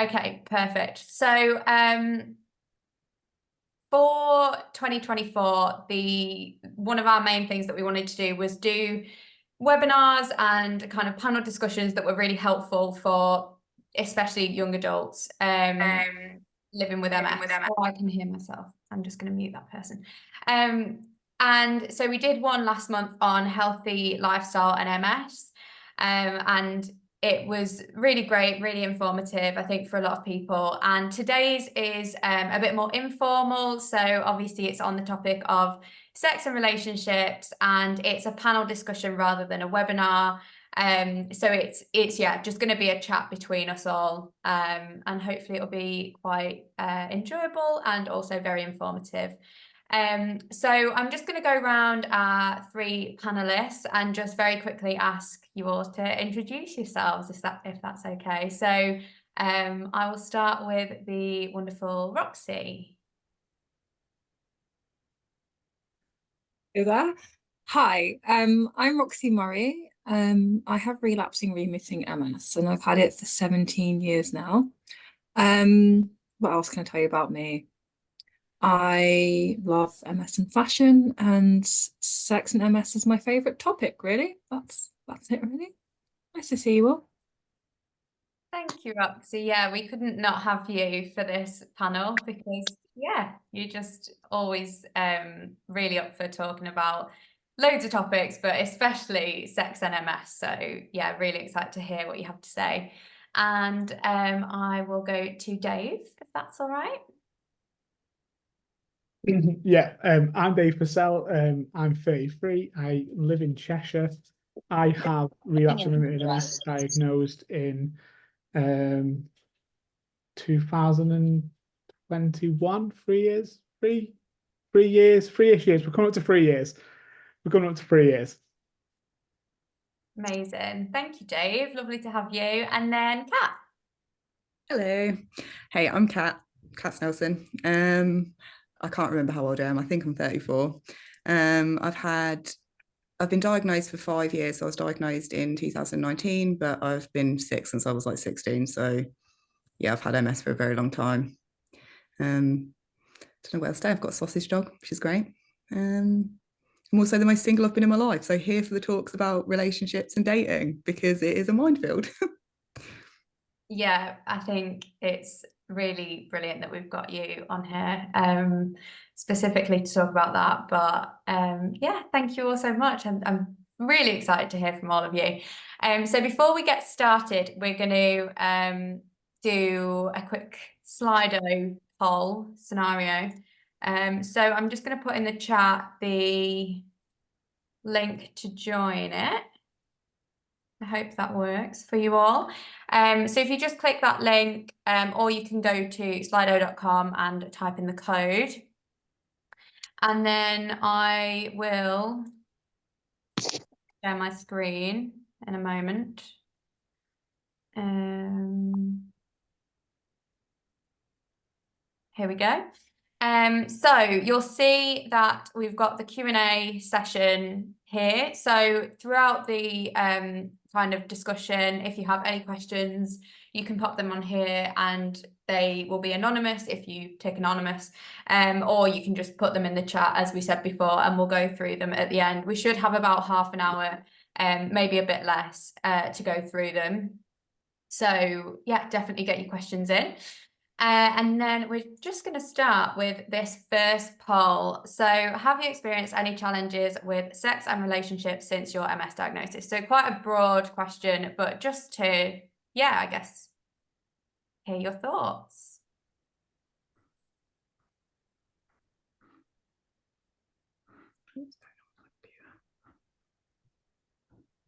Okay, perfect. So for 2024, one of our main things that we wanted to do was do webinars and kind of panel discussions that were really helpful for especially young adults living with MS. Oh, I can hear myself. I'm just going to mute that person. And so we did one last month on healthy lifestyle and MS. And it was really great, really informative, I think, for a lot of people. And today's is a bit more informal. So obviously it's on the topic of sex and relationships, and it's a panel discussion rather than a webinar. So it's just going to be a chat between us all, and hopefully it'll be quite enjoyable and also very informative. So I'm just going to go around our three panelists and just very quickly ask you all to introduce yourselves, if that's okay. So I will start with the wonderful Roxy. Hello there. Hi, I'm Roxy Murray. I have relapsing remitting MS and I've had it for 17 years now. What else can I tell you about me? I love MS and fashion, and sex and MS is my favourite topic, really. That's it, really. Nice to see you all. Thank you, Roxy. Yeah, we couldn't not have you for this panel because, yeah, you're just always really up for talking about loads of topics, but especially sex and MS. So, yeah, really excited to hear what you have to say. And I will go to Dave, if that's all right. Yeah, I'm Dave Purcell. I'm 33. I live in Cheshire. I have relapsed remitted MS diagnosed in 2021. 3 years, 3-ish years. We're coming up to 3 years. We're coming up to 3 years. Amazing. Thank you, Dave. Lovely to have you. And then Katt. Hello. Hey, I'm Katt Nelson. I can't remember how old I am. I think I'm 34. I've been diagnosed for 5 years. So I was diagnosed in 2019, but I've been sick since I was like 16. So yeah, I've had MS for a very long time. Don't know what else to say. I've got a sausage dog, which is great. I'm also the most single I've been in my life. So here for the talks about relationships and dating, because it is a minefield. Yeah, I think it's really brilliant that we've got you on here specifically to talk about that. But yeah, thank you all so much. I'm really excited to hear from all of you. So before we get started, we're going to do a quick Slido poll scenario. So I'm just going to put in the chat the link to join it. I hope that works for you all. So if you just click that link, or you can go to slido.com and type in the code. And then I will share my screen in a moment. Here we go. So you'll see that we've got the Q&A session here. So throughout the kind of discussion, if you have any questions, you can pop them on here and they will be anonymous if you tick anonymous, or you can just put them in the chat, as we said before, and we'll go through them at the end. We should have about half an hour, maybe a bit less, to go through them. So yeah, definitely get your questions in. And then we're just going to start with this first poll. So have you experienced any challenges with sex and relationships since your MS diagnosis? So quite a broad question, but just to, yeah, I guess, hear your thoughts.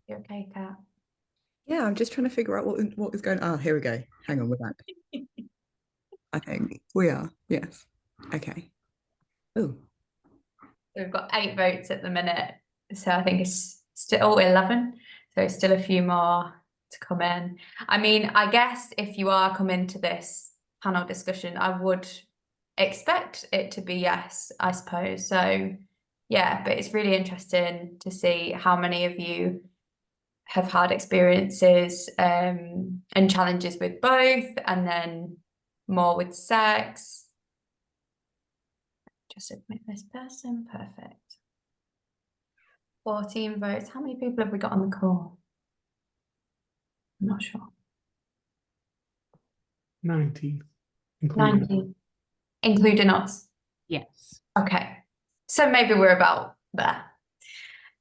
You okay, Katt? Yeah, I'm just trying to figure out what was going on. Oh, here we go. Hang on, we're back. I think we are. Yes. Okay. Oh. We've got 8 votes at the minute. So I think it's still 11. So still a few more to come in. I mean, I guess if you are coming to this panel discussion, I would expect it to be yes, I suppose. So yeah, but it's really interesting to see how many of you have had experiences and challenges with both, and then more with sex. Just admit this person. Perfect. 14 votes. How many people have we got on the call? I'm not sure. 19, including 19, including us. Yes. Okay, so maybe we're about there.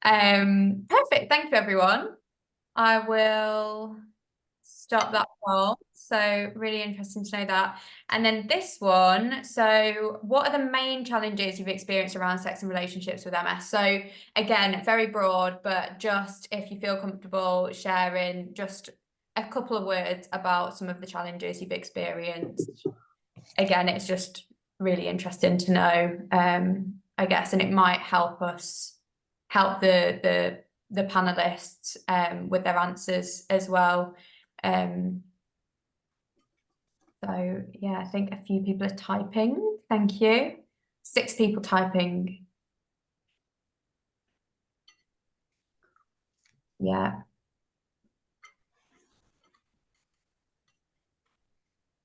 Perfect. Thank you, everyone. I will stop that poll. So really interesting to know that. And then this one, so what are the main challenges you've experienced around sex and relationships with MS? So again, very broad, but just if you feel comfortable sharing just a couple of words about some of the challenges you've experienced. Again, it's just really interesting to know, I guess, and it might help us help the panelists with their answers as well. So yeah, I think a few people are typing. Thank you. 6 people typing. Yeah.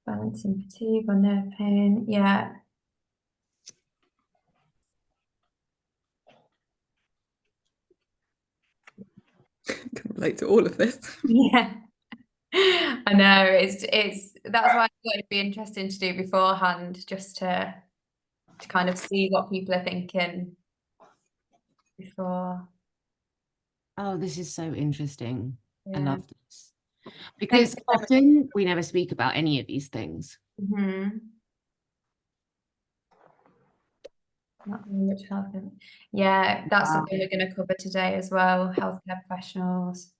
Balancing fatigue or nerve pain. Yeah. Can relate to all of this. Yeah. I know it's that's why I thought it'd be interesting to do beforehand, just to kind of see what people are thinking before. Oh, this is so interesting. I Yeah. love this. Because Thanks. often we never speak about any of these things. Mm-hmm. Not really much health. Yeah, that's something we're going to cover today as well. Healthcare professionals.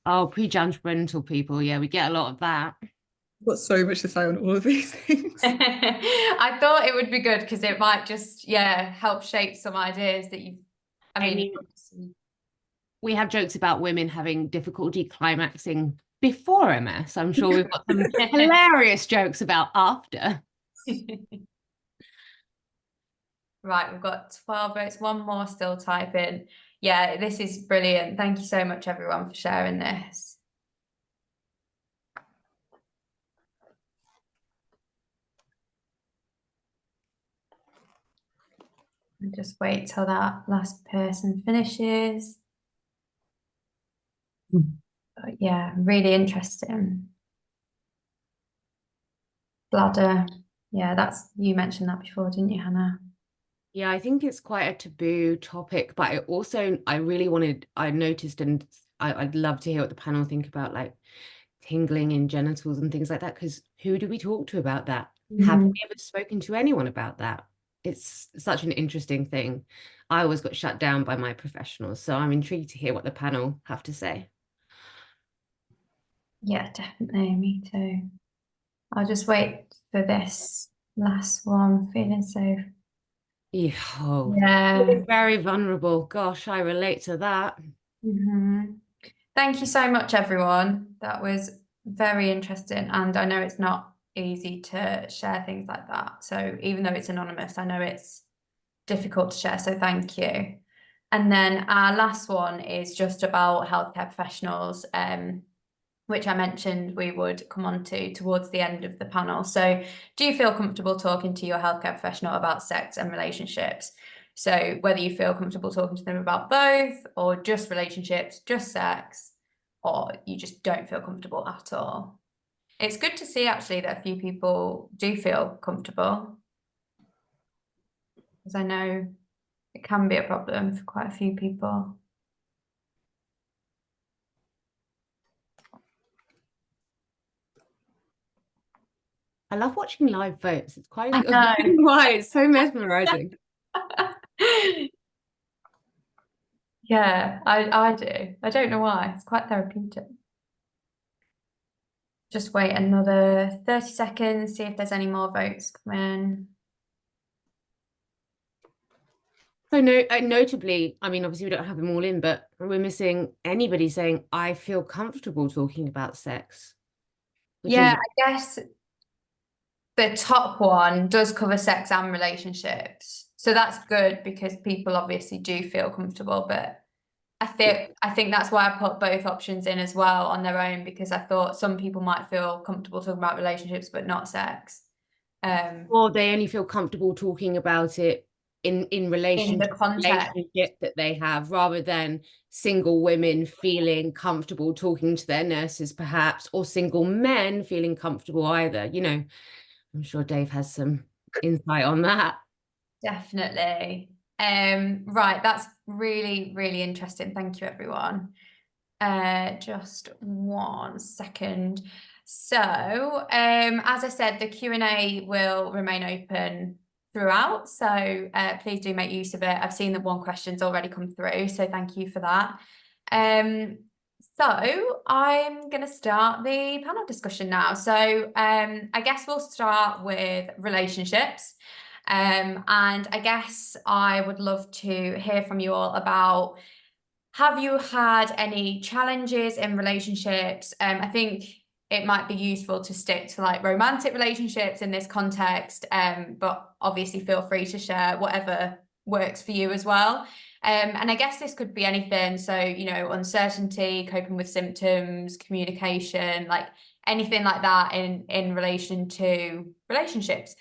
Oh, pre-judgmental people. Yeah, we get a lot of that. I've got so much to say on all of these things. I thought it would be good because it might just, yeah, help shape some ideas that you. I mean, we have jokes about women having difficulty climaxing before MS. I'm sure we've got some hilarious jokes about after. Right, we've got 12 votes, one more still typing. Yeah, this is brilliant. Thank you so much, everyone, for sharing this. And just wait till that last person finishes. But yeah, really interesting. Bladder. Yeah, that's, you mentioned that before, didn't you, Hannah? Yeah, I think it's quite a taboo topic, but I noticed, and I'd love to hear what the panel think about, like tingling in genitals and things like that, because who do we talk to about that? Have we ever spoken to anyone about that? It's such an interesting thing. I always got shut down by my professionals, so I'm intrigued to hear what the panel have to say. Yeah, definitely, me too. I'll just wait for this last one, feeling safe. Yeah, oh, Yeah. very vulnerable. Gosh, I relate to that. Thank you so much, everyone. That was very interesting, and I know it's not easy to share things like that. So even though it's anonymous, I know it's difficult to share. So thank you. And then our last one is just about healthcare professionals, which I mentioned we would come on to towards the end of the panel. So do you feel comfortable talking to your healthcare professional about sex and relationships? So whether you feel comfortable talking to them about both, or just relationships, just sex, or you just don't feel comfortable at all. It's good to see actually that a few people do feel comfortable, because I know it can be a problem for quite a few people. I love watching live votes. It's quite I why it's so mesmerizing. Yeah, I do. I don't know why. It's quite therapeutic. Just wait another 30 seconds, see if there's any more votes come in. So notably, I mean, obviously we don't have them all in, but we're missing anybody saying, I feel comfortable talking about sex. Yeah, I guess the top one does cover sex and relationships. So that's good because people obviously do feel comfortable, but I think that's why I put both options in as well on their own, because I thought some people might feel comfortable talking about relationships but not sex. Or they only feel comfortable talking about it in relation the to the context. relationship that they have, rather than single women feeling comfortable talking to their nurses perhaps, or single men feeling comfortable either. You know, I'm sure Dave has some insight on that. Definitely. Right, that's really, really interesting. Thank you, everyone. Just 1 second. So, as I said, the Q&A will remain open throughout, so please do make use of it. I've seen that one question's already come through, so thank you for that. So I'm going to start the panel discussion now. So I guess we'll start with relationships. And I guess I would love to hear from you all about, have you had any challenges in relationships? I think it might be useful to stick to like romantic relationships in this context, but obviously feel free to share whatever works for you as well. And I guess this could be anything. So, you know, uncertainty, coping with symptoms, communication, like anything like that in relation to relationships.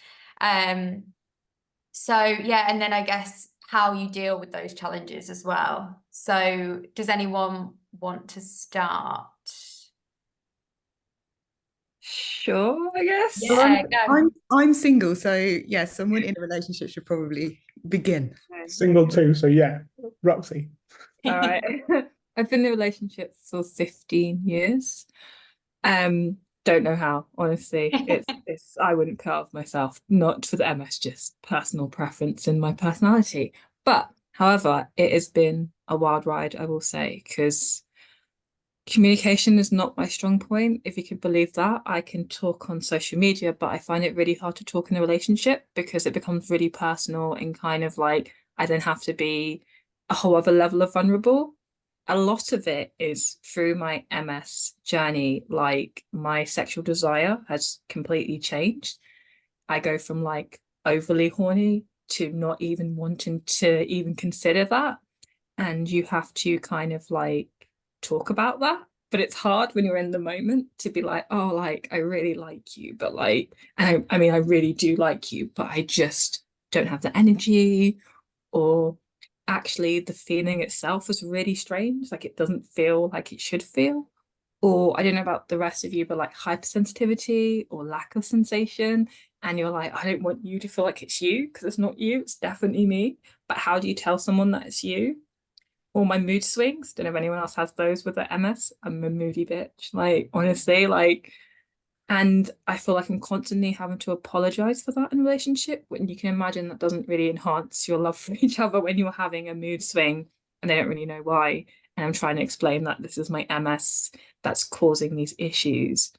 So yeah, and then I guess how you deal with those challenges as well. So does anyone want to start? Sure, I guess. Yeah, go. I'm single, so yeah, someone in a relationship should probably begin. Single too, so yeah, Roxy. All right. I've been in a relationship for 15 years. Don't know how, honestly. It's I wouldn't cut off myself, not for the MS, just personal preference in my personality. But however, it has been a wild ride, I will say, because communication is not my strong point. If you could believe that, I can talk on social media, but I find it really hard to talk in a relationship because it becomes really personal and kind of like I then have to be a whole other level of vulnerable. A lot of it is through my MS journey, like my sexual desire has completely changed. I go from like overly horny to not even wanting to even consider that. And you have to kind of like talk about that. But it's hard when you're in the moment to be like, oh, like, I really like you, but like, I mean, I really do like you, but I just don't have the energy, or actually the feeling itself is really strange. Like it doesn't feel like it should feel. Or I don't know about the rest of you, but like hypersensitivity or lack of sensation. And you're like, I don't want you to feel like it's you because it's not you, it's definitely me. But how do you tell someone that it's you? Or my mood swings. Don't know if anyone else has those with their MS. I'm a moody bitch. Like, honestly, like, and I feel like I'm constantly having to apologize for that in a relationship. When you can imagine that doesn't really enhance your love for each other when you're having a mood swing and they don't really know why. And I'm trying to explain that this is my MS that's causing these issues.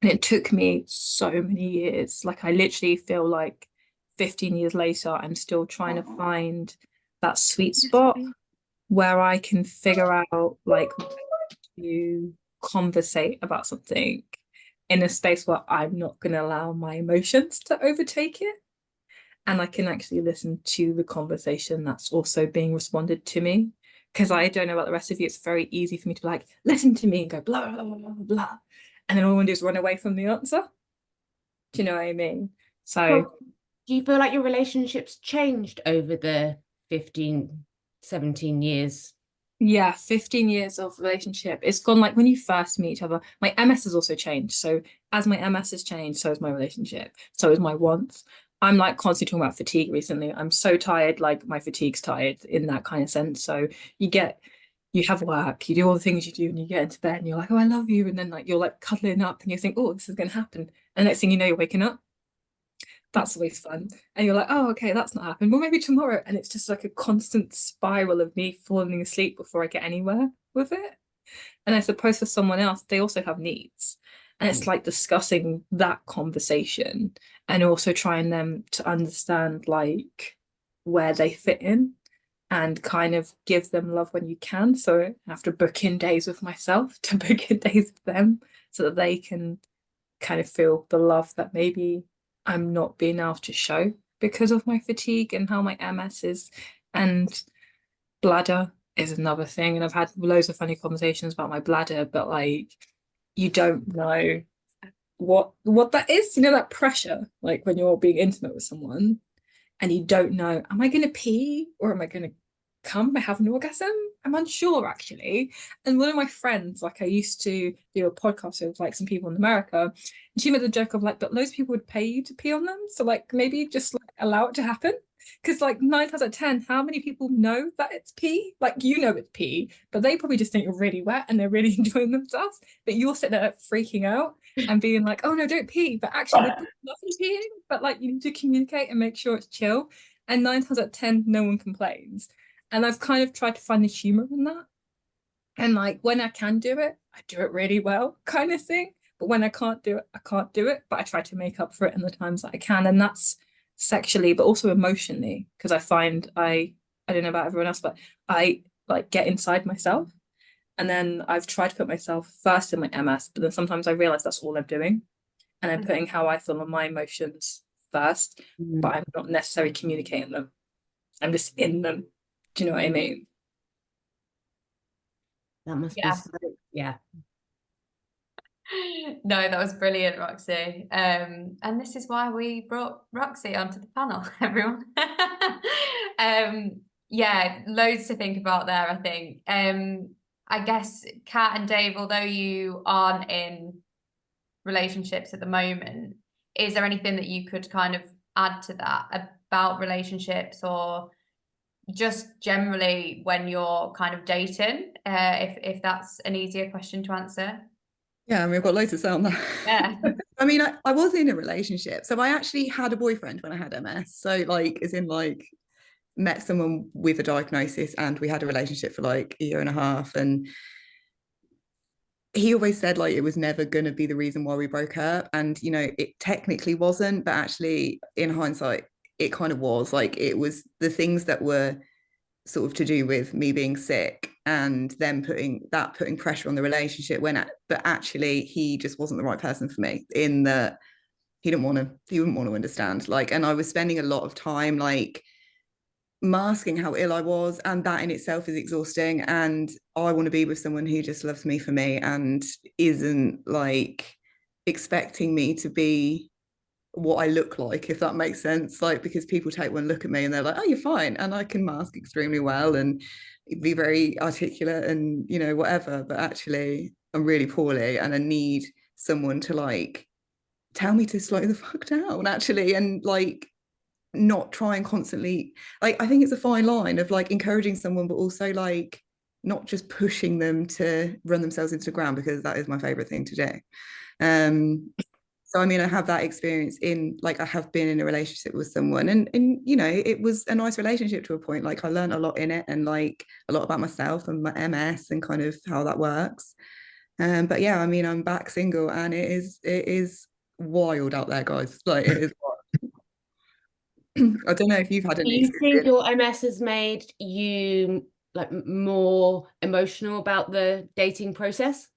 And it took me so many years. Like, I literally feel like 15 years later, I'm still trying to find that sweet spot where I can figure out like to conversate about something in a space where I'm not going to allow my emotions to overtake it. And I can actually listen to the conversation that's also being responded to me. Because I don't know about the rest of you, it's very easy for me to be like, listen to me and go blah, blah, blah, blah, blah. And then all I want to do is run away from the answer. Do you know what I mean? So do you feel like your relationships changed over the 15, 17 years? yeah, 15 years of relationship. It's gone like when you first meet each other. My MS has also changed. So as my MS has changed, so has my relationship. So is my wants. I'm like constantly talking about fatigue recently. I'm so tired, like my fatigue's tired in that kind of sense. So you have work, you do all the things you do, and you get into bed and you're like, oh, I love you. And then like you're like cuddling up and you think, oh, this is gonna happen. And next thing you know, you're waking up. That's always fun. And you're like, oh, okay, that's not happened. Well, maybe tomorrow. And it's just like a constant spiral of me falling asleep before I get anywhere with it. And I suppose for someone else, they also have needs. And it's like discussing that conversation and also trying them to understand like where they fit in and kind of give them love when you can. So I have to book in days with myself to book in days with them so that they can kind of feel the love that maybe I'm not being able to show because of my fatigue and how my MS is and bladder is another thing. And I've had loads of funny conversations about my bladder, but like you don't know what that is. You know, that pressure, like when you're being intimate with someone and you don't know, am I gonna pee or am I gonna come? I have an orgasm? I'm unsure actually. And one of my friends, like I used to do a podcast with like some people in America, and she made the joke of like, but loads of people would pay you to pee on them. So like maybe just like allow it to happen. Because like 9 times out of 10, how many people know that it's pee? Like you know it's pee, but they probably just think you're really wet and they're really enjoying themselves. But you're sitting there freaking out and being like, oh no, don't pee. But actually they put nothing peeing, but like you need to communicate and make sure it's chill. And 9 times out of 10, no one complains. And I've kind of tried to find the humor in that. And like when I can do it, I do it really well, kind of thing. But when I can't do it, I can't do it. But I try to make up for it in the times that I can. And that's sexually, but also emotionally, because I find I don't know about everyone else, but I like get inside myself. And then I've tried to put myself first in my MS, but then sometimes I realize that's all I'm doing. And I'm putting how I feel on my emotions first, but I'm not necessarily communicating them. I'm just in them. Do you know what I mean? That must be Yeah. so, yeah. No, that was brilliant, Roxy. And this is why we brought Roxy onto the panel, everyone. Yeah, loads to think about there, I think. I guess Katt and Dave, although you aren't in relationships at the moment, is there anything that you could kind of add to that about relationships or just generally when you're kind of dating, if that's an easier question to answer? Yeah, I mean, I've got loads to say on that. Yeah. I mean, I was in a relationship. So I actually had a boyfriend when I had MS. So like, as in like, met someone with a diagnosis and we had a relationship for like a year and a half. And he always said like it was never going to be the reason why we broke up. And, you know, it technically wasn't, but actually in hindsight, it kind of was. Like it was the things that were sort of to do with me being sick and then putting pressure on the relationship but actually he just wasn't the right person for me in that he wouldn't want to understand, like, and I was spending a lot of time like masking how ill I was, and that in itself is exhausting. And I want to be with someone who just loves me for me and isn't like expecting me to be what I look like, if that makes sense. Like, because people take one look at me and they're like, oh, you're fine. And I can mask extremely well and be very articulate and, you know, whatever. But actually, I'm really poorly and I need someone to like tell me to slow the fuck down, actually. And like, not try and constantly, like, I think it's a fine line of like encouraging someone, but also like not just pushing them to run themselves into the ground, because that is my favorite thing to do. So I mean, I have that experience in like I have been in a relationship with someone, and you know, it was a nice relationship to a point. Like I learned a lot in it, and like a lot about myself and my MS and kind of how that works. But yeah, I mean, I'm back single, and it is wild out there, guys. Like it is wild. I don't know if you've had Do any you think experience. your MS has made you like more emotional about the dating process?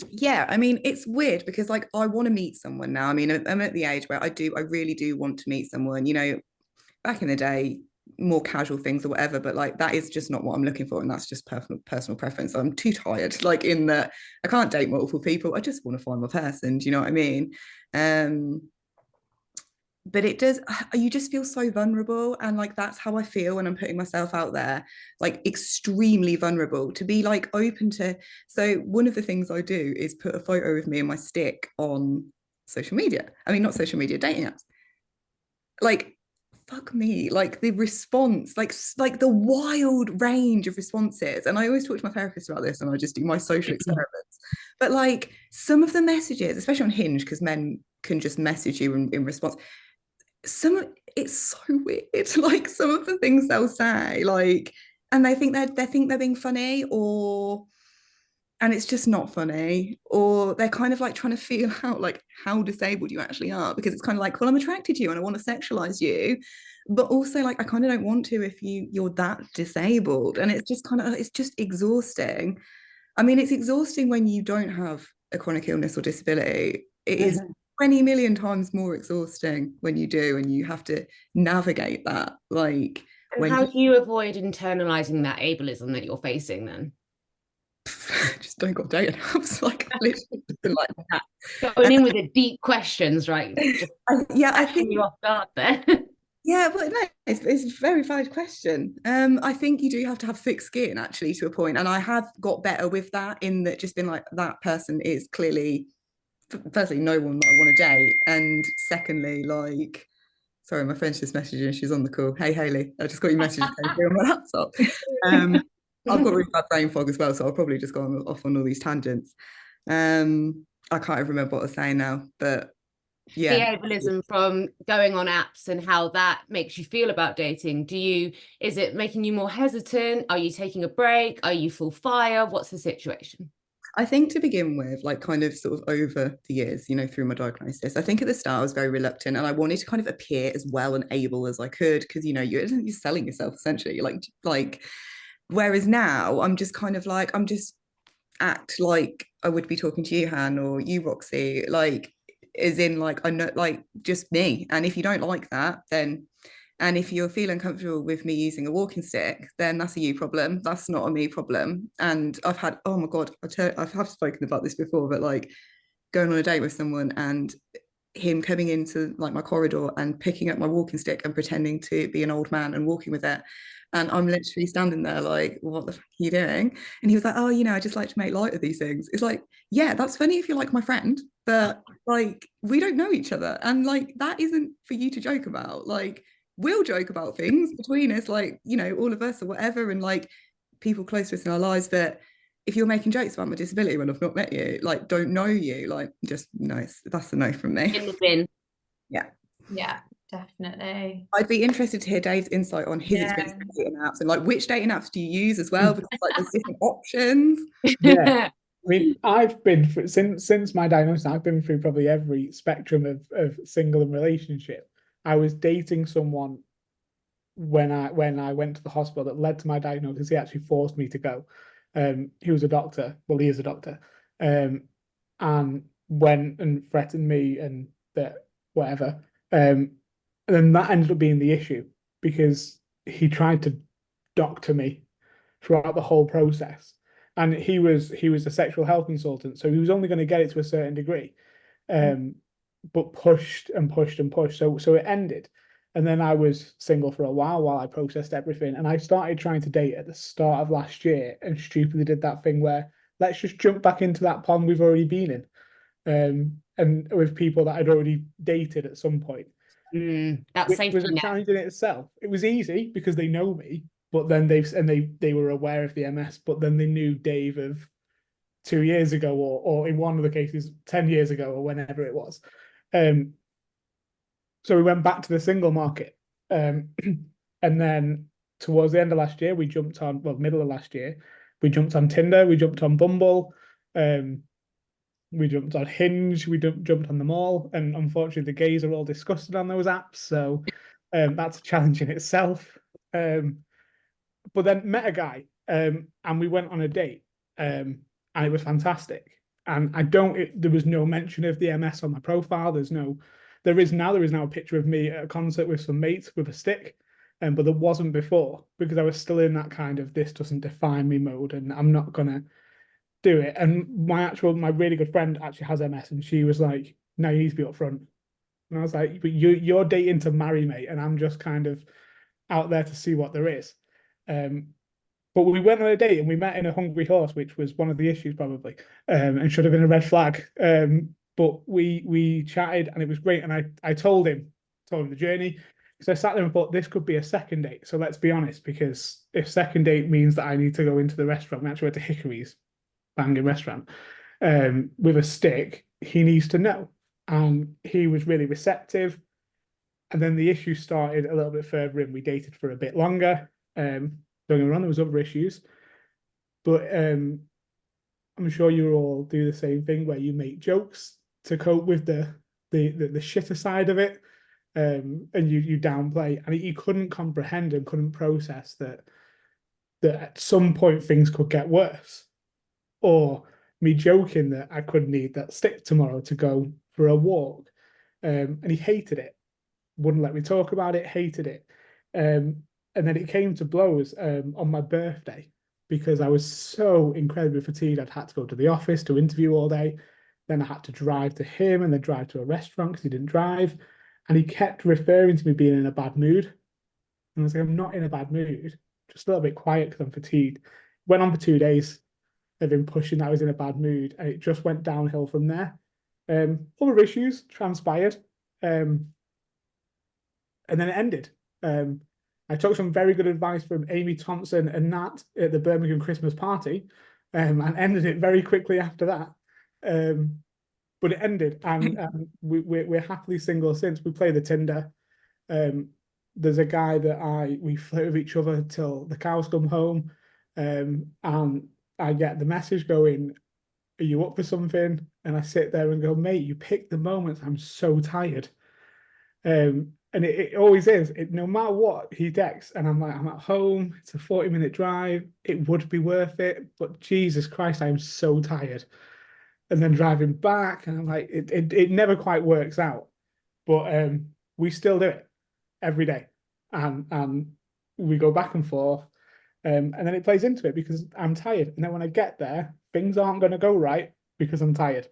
Yeah, I mean, it's weird because like I want to meet someone now. I mean, I'm at the age where I really do want to meet someone. You know, back in the day, more casual things or whatever, but like that is just not what I'm looking for, and that's just personal preference. I'm too tired, like in that I can't date multiple people. I just want to find my person. Do you know what I mean? But it does, you just feel so vulnerable, and like that's how I feel when I'm putting myself out there, like extremely vulnerable, to be like open to. So one of the things I do is put a photo of me and my stick on social media. I mean, not social media, dating apps. Like fuck me, like the response, like the wild range of responses. And I always talk to my therapist about this, and I just do my social experiments. But like some of the messages, especially on Hinge, because men can just message you in response, it's so weird. Like some of the things they'll say, like, and they think they're being funny, or and it's just not funny, or they're kind of like trying to feel out like how disabled you actually are, because it's kind of like, well, I'm attracted to you and I want to sexualize you, but also like I kind of don't want to if you're that disabled. And it's just kind of, it's just exhausting. I mean, it's exhausting when you don't have a chronic illness or disability. It is 20 million times more exhausting when you do, and you have to navigate that. Like, when How do you avoid internalizing that ableism that you're facing then? just don't got dating apps, like literally been like that. Going in with the deep questions, right? Just Yeah, I catching think you off guard there. yeah, but no, it's a very valid question. I think you do have to have thick skin actually to a point, and I have got better with that in that just been like that person is clearly firstly no one that I want to date, and secondly like sorry, my friend's just messaging, she's on the call. Hey Hayley, I just got your message came through on my laptop. I've got really bad brain fog as well, so I'll probably just go off on all these tangents. I can't even remember what I was saying now, but The yeah. ableism from going on apps and how that makes you feel about dating. Is it making you more hesitant? Are you taking a break? Are you full fire? What's the situation? I think to begin with, like kind of sort of over the years, you know, through my diagnosis, I think at the start I was very reluctant and I wanted to kind of appear as well and able as I could because, you know, you're selling yourself essentially. You're like, whereas now I'm just kind of like, I'm just act like I would be talking to you, Han, or you, Roxy, like, as in like, I know, like just me. And if you don't like that, then and if you're feeling comfortable with me using a walking stick, then that's a you problem. That's not a me problem. And I've had, oh my God, I have spoken about this before, but like going on a date with someone and him coming into like my corridor and picking up my walking stick and pretending to be an old man and walking with it. And I'm literally standing there like, what the fuck are you doing? And he was like, oh, you know, I just like to make light of these things. It's like, yeah, that's funny if you're like my friend, but like, we don't know each other. And like, that isn't for you to joke about. Like, we'll joke about things between us, like, you know, all of us or whatever, and like people close to us in our lives. But if you're making jokes about my disability when I've not met you, like, don't know you, like, just no, that's a no from me. In the bin. Yeah. Yeah, definitely. I'd be interested to hear Dave's insight on his experience with dating apps and like which dating apps do you use as well? Because like there's different options. Yeah. I mean, I've been through, since my diagnosis, I've been through probably every spectrum of single and relationship. I was dating someone when I went to the hospital that led to my diagnosis. He actually forced me to go. He was a doctor. Well, he is a doctor. And went and threatened me and that whatever. And then that ended up being the issue because he tried to doctor me throughout the whole process. And he was a sexual health consultant, so he was only going to get it to a certain degree, but pushed and pushed and pushed. So it ended, and then I was single for a while I processed everything, and I started trying to date at the start of last year, and stupidly did that thing where let's just jump back into that pond we've already been in, and with people that I'd already dated at some point. That Which safety was a net. challenge in itself. It was easy because they know me, but then they were aware of the MS, but then they knew Dave of 2 years ago, or in one of the cases 10 years ago, or whenever it was. So we went back to the single market, and then towards the end of last year, we jumped on, well, middle of last year, we jumped on Tinder, we jumped on Bumble, we jumped on Hinge, we jumped on them all, and unfortunately the gays are all disgusted on those apps, so that's a challenge in itself. But then met a guy, and we went on a date, and it was fantastic. And there was no mention of the MS on my profile. There is now a picture of me at a concert with some mates with a stick, but there wasn't before because I was still in that kind of this doesn't define me mode, and I'm not gonna do it. And my really good friend actually has MS, and she was like, "No, you need to be upfront." And I was like, "But you're dating to marry, mate, and I'm just kind of out there to see what there is." But we went on a date and we met in a Hungry Horse, which was one of the issues probably, and should have been a red flag. But we chatted and it was great. And I told him the journey. So I sat there and thought this could be a second date. So let's be honest, because if second date means that I need to go into the restaurant, we actually went to Hickory's, banging restaurant, with a stick, he needs to know. And he was really receptive. And then the issue started a little bit further in. We dated for a bit longer. Don't get me wrong, there was other issues, but I'm sure you all do the same thing where you make jokes to cope with the shitter side of it, and you downplay, and he couldn't comprehend and couldn't process that at some point things could get worse, or me joking that I could need that stick tomorrow to go for a walk, and he hated it, wouldn't let me talk about it, hated it. And then it came to blows on my birthday because I was so incredibly fatigued. I'd had to go to the office to interview all day. Then I had to drive to him and then drive to a restaurant because he didn't drive. And he kept referring to me being in a bad mood. And I was like, I'm not in a bad mood, just a little bit quiet because I'm fatigued. Went on for 2 days of him pushing that I was in a bad mood, and it just went downhill from there. Other issues transpired, and then it ended. I took some very good advice from Amy Thompson and Nat at the Birmingham Christmas party, and ended it very quickly after that. But it ended, and we're happily single since. We play the Tinder. There's a guy that we flirt with each other till the cows come home, and I get the message going, "Are you up for something?" And I sit there and go, "Mate, you picked the moments. I'm so tired." And it always is. No matter what he texts, and I'm like, I'm at home. It's a 40-minute drive. It would be worth it, but Jesus Christ, I'm so tired. And then driving back, and I'm like, it never quite works out. But we still do it every day, and we go back and forth. And then it plays into it because I'm tired. And then when I get there, things aren't going to go right because I'm tired.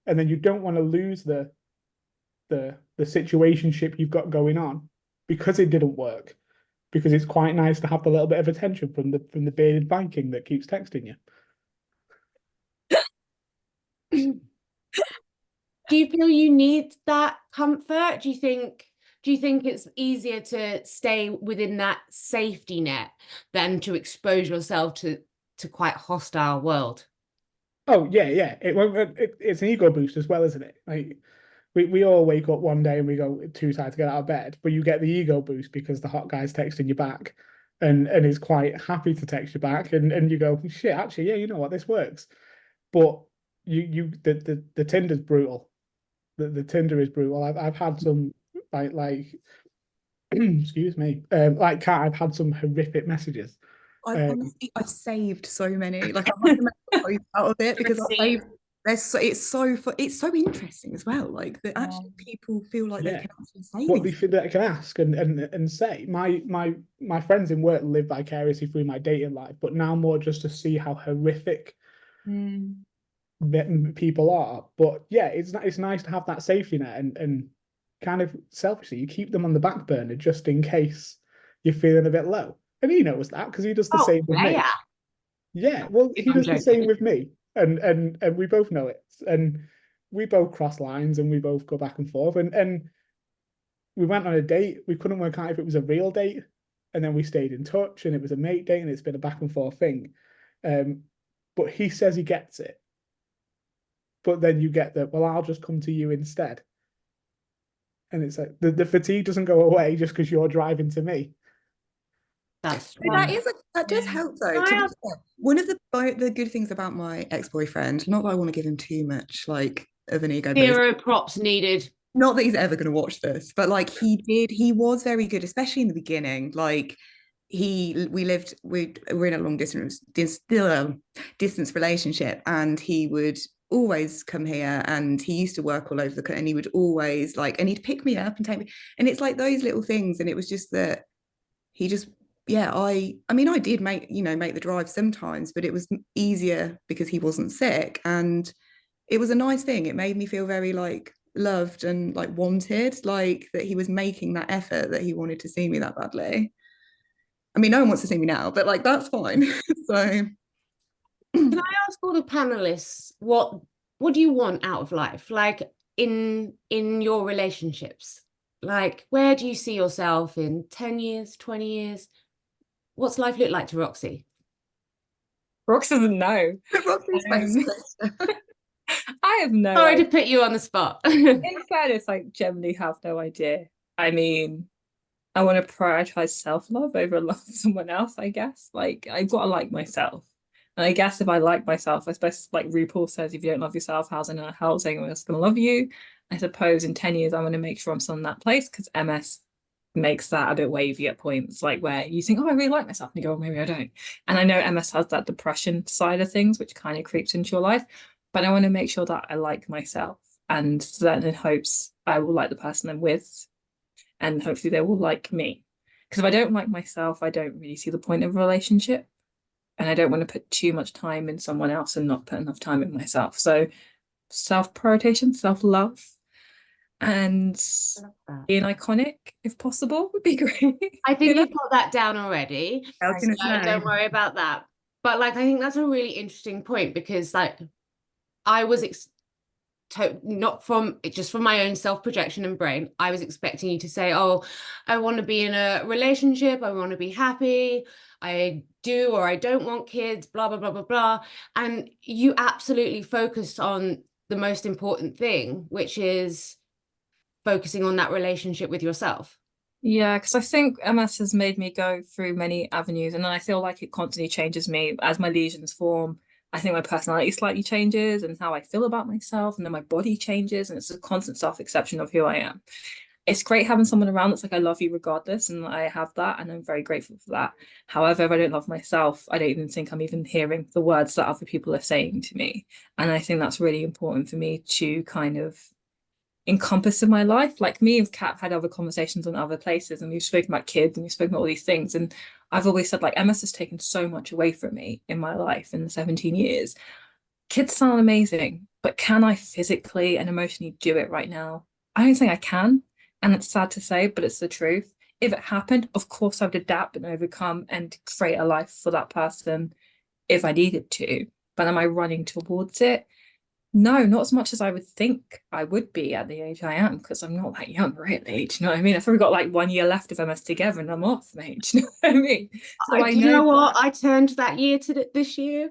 And then you don't want to lose the situationship you've got going on because it didn't work. Because it's quite nice to have the little bit of attention from the bearded Viking that keeps texting you. Do you feel you need that comfort? Do you think it's easier to stay within that safety net than to expose yourself to quite hostile world? Oh yeah. It's an ego boost as well, isn't it? Like we all wake up one day and we go too tired to get out of bed, but you get the ego boost because the hot guy's texting you back, and is quite happy to text you back, and you go, shit, actually, yeah, you know what, this works. But the Tinder's brutal. The Tinder is brutal. I've had some like excuse me, like Kat, I've had some horrific messages. Honestly, I've saved so many. Like I have to make a post out of it because it's so interesting as well. Like that actually people feel like they can actually say what they feel that I can ask and say. My friends in work live vicariously through my dating life, but now more just to see how horrific people are. But yeah, it's nice to have that safety net, and kind of selfishly you keep them on the back burner just in case you're feeling a bit low. And he knows that because he does the same with me. Yeah, well, he does the same with me, and we both know it, and we both cross lines, and we both go back and forth, and we went on a date. We couldn't work out if it was a real date, and then we stayed in touch, and it was a mate date, and it's been a back and forth thing. But he says he gets it, but then you get that, well, I'll just come to you instead, and it's like the fatigue doesn't go away just because you're driving to me. That does help though. One of the good things about my ex-boyfriend, not that I want to give him too much like of an ego, Zero props needed. Not that he's ever going to watch this, but like he was very good, especially in the beginning. Like we're in a long distance relationship, and he would always come here, and he used to work all over the country, and he would always and he'd pick me up and take me, and it's like those little things, and it was just that he just I mean I did make the drive sometimes, but it was easier because he wasn't sick, and it was a nice thing. It made me feel very like loved and like wanted, like that he was making that effort, that he wanted to see me that badly. I mean, no one wants to see me now, but like that's fine. So can I ask all the panelists what do you want out of life, like in your relationships? Like, where do you see yourself in 10 years, 20 years? What's life look like to Roxy? Roxy doesn't know. Roxy's face. I have no Sorry idea. to put you on the spot. In fairness, I generally have no idea. I mean, I want to prioritize self-love over love of someone else, I guess. Like, I've got to like myself. And I guess if I like myself, I suppose, like RuPaul says, if you don't love yourself, how's anyone else going to love you? I suppose in 10 years, I want to make sure I'm still in that place, because MS makes that a bit wavy at points, like where you think, oh, I really like myself, and you go, oh, maybe I don't. And I know MS has that depression side of things, which kind of creeps into your life, but I want to make sure that I like myself, and then in hopes I will like the person I'm with, and hopefully they will like me. Because if I don't like myself, I don't really see the point of a relationship. And I don't want to put too much time in someone else and not put enough time in myself. So self-prioritization, self-love, and being iconic, if possible, would be great. I think you've got that down already. I was gonna So say. don't worry about that. But like, I think that's a really interesting point, because like I was not from just from my own self-projection and brain, I was expecting you to say, oh, I want to be in a relationship, I want to be happy, I do or I don't want kids, blah blah blah blah blah. And you absolutely focused on the most important thing, which is focusing on that relationship with yourself. Yeah, because I think MS has made me go through many avenues, and I feel like it constantly changes me as my lesions form. I think my personality slightly changes and how I feel about myself, and then my body changes, and it's a constant self-acceptance of who I am. It's great having someone around that's like, I love you regardless, and I have that, and I'm very grateful for that. However, if I don't love myself, I don't even think I'm even hearing the words that other people are saying to me. And I think that's really important for me to kind of encompass in my life. Like, me and Kat had other conversations on other places, and we've spoken about kids and we've spoken about all these things. And I've always said, like, MS has taken so much away from me in my life in the 17 years. Kids sound amazing, but can I physically and emotionally do it right now? I don't think I can. And it's sad to say, but it's the truth. If it happened, of course I would adapt and overcome and create a life for that person if I needed to. But am I running towards it? No, not as much as I would think I would be at the age I am, because I'm not that young, really. Do you know what I mean? I've probably got like 1 year left of MS together and I'm off, mate. Do you know what I mean? So I Do you know what? that. I turned that year to this year.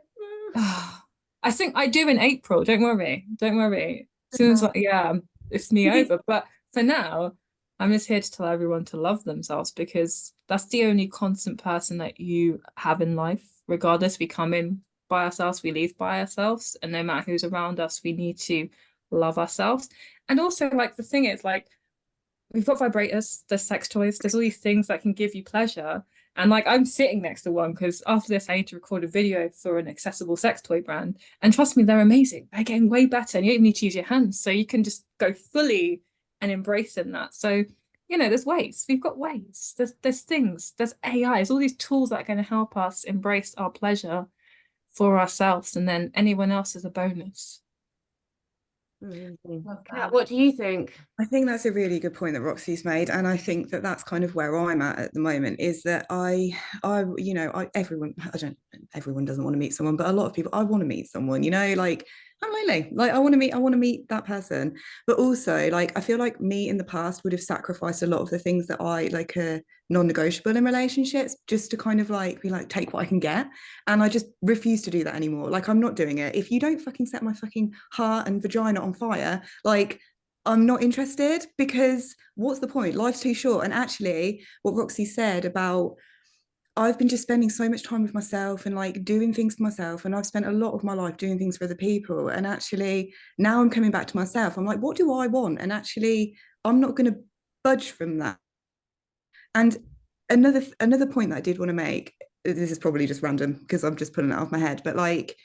I think I do in April. Don't worry. Don't worry. As soon as, yeah, it's me over. But for now, I'm just here to tell everyone to love themselves, because that's the only constant person that you have in life. Regardless, we come in by ourselves, we leave by ourselves, and no matter who's around us, we need to love ourselves. And also, like, the thing is, like, we've got vibrators, there's sex toys, there's all these things that can give you pleasure. And like, I'm sitting next to one because after this I need to record a video for an accessible sex toy brand, and trust me, they're amazing. They're getting way better, and you don't even need to use your hands, so you can just go fully and embrace in that. So, you know, there's ways. We've got ways. There's things. There's AI. There's all these tools that are going to help us embrace our pleasure for ourselves, and then anyone else is a bonus. Kat, what do you think? I think that's a really good point that Roxy's made, and I think that that's kind of where I'm at the moment. Is that everyone doesn't want to meet someone, but a lot of people, I want to meet someone. You know, like, I'm lonely. Like, I want to meet that person. But also, like, I feel like me in the past would have sacrificed a lot of the things that I like are non-negotiable in relationships, just to kind of like be like, take what I can get. And I just refuse to do that anymore. Like, I'm not doing it. If you don't fucking set my fucking heart and vagina on fire, like, I'm not interested, because what's the point? Life's too short. And actually, what Roxy said about, I've been just spending so much time with myself and like doing things for myself. And I've spent a lot of my life doing things for other people. And actually, now I'm coming back to myself. I'm like, what do I want? And actually, I'm not going to budge from that. And another point that I did want to make, this is probably just random because I'm just pulling it out of my head, but like,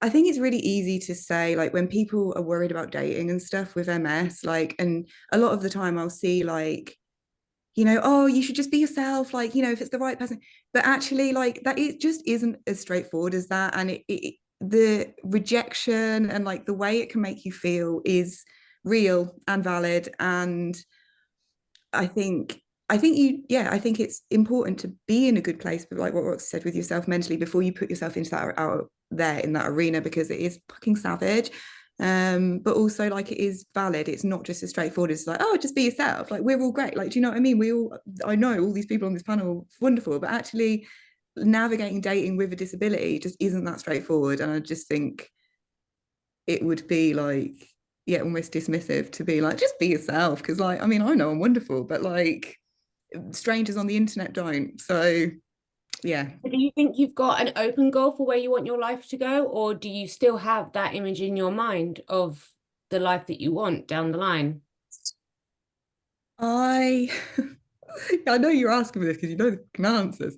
I think it's really easy to say, like, when people are worried about dating and stuff with MS, like, and a lot of the time I'll see like, you know, oh, you should just be yourself, like, you know, if it's the right person. But actually, like, that it just isn't as straightforward as that. And the rejection and like the way it can make you feel is real and valid. And I think it's important to be in a good place, but like what Rox said, with yourself mentally before you put yourself into that out there in that arena, because it is fucking savage. But also, like, it is valid. It's not just as straightforward as like, oh, just be yourself. Like, we're all great. Like, do you know what I mean? I know all these people on this panel, wonderful, but actually navigating dating with a disability just isn't that straightforward. And I just think it would be like, yeah, almost dismissive to be like, just be yourself. Because like, I mean, I know I'm wonderful, but like, strangers on the internet don't. So yeah. Do you think you've got an open goal for where you want your life to go, or do you still have that image in your mind of the life that you want down the line? I know you're asking me this because you know the answers.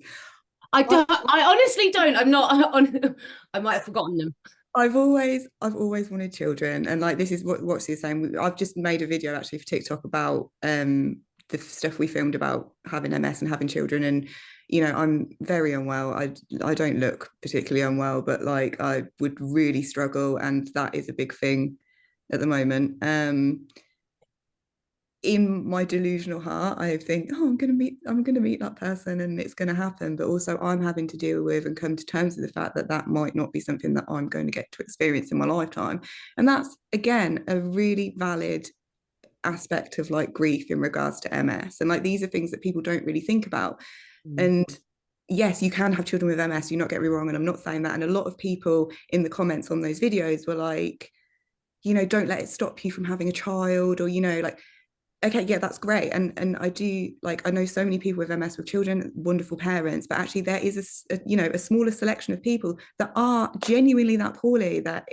I honestly don't. I'm not on. I might have forgotten them. I've always wanted children, and like, this is what she's saying. I've just made a video actually for TikTok about the stuff we filmed about having MS and having children. And, you know, I'm very unwell. I don't look particularly unwell, but like I would really struggle. And that is a big thing at the moment. In my delusional heart, I think, oh, I'm gonna meet that person and it's gonna happen. But also I'm having to deal with and come to terms with the fact that that might not be something that I'm going to get to experience in my lifetime. And that's, again, a really valid aspect of like grief in regards to MS. And like these are things that people don't really think about. And yes, you can have children with MS, do not get me wrong, and I'm not saying that. And a lot of people in the comments on those videos were like, you know, don't let it stop you from having a child, or, you know, like, okay, yeah, that's great. And I do, like, I know so many people with MS with children, wonderful parents, but actually there is a you know, a smaller selection of people that are genuinely that poorly that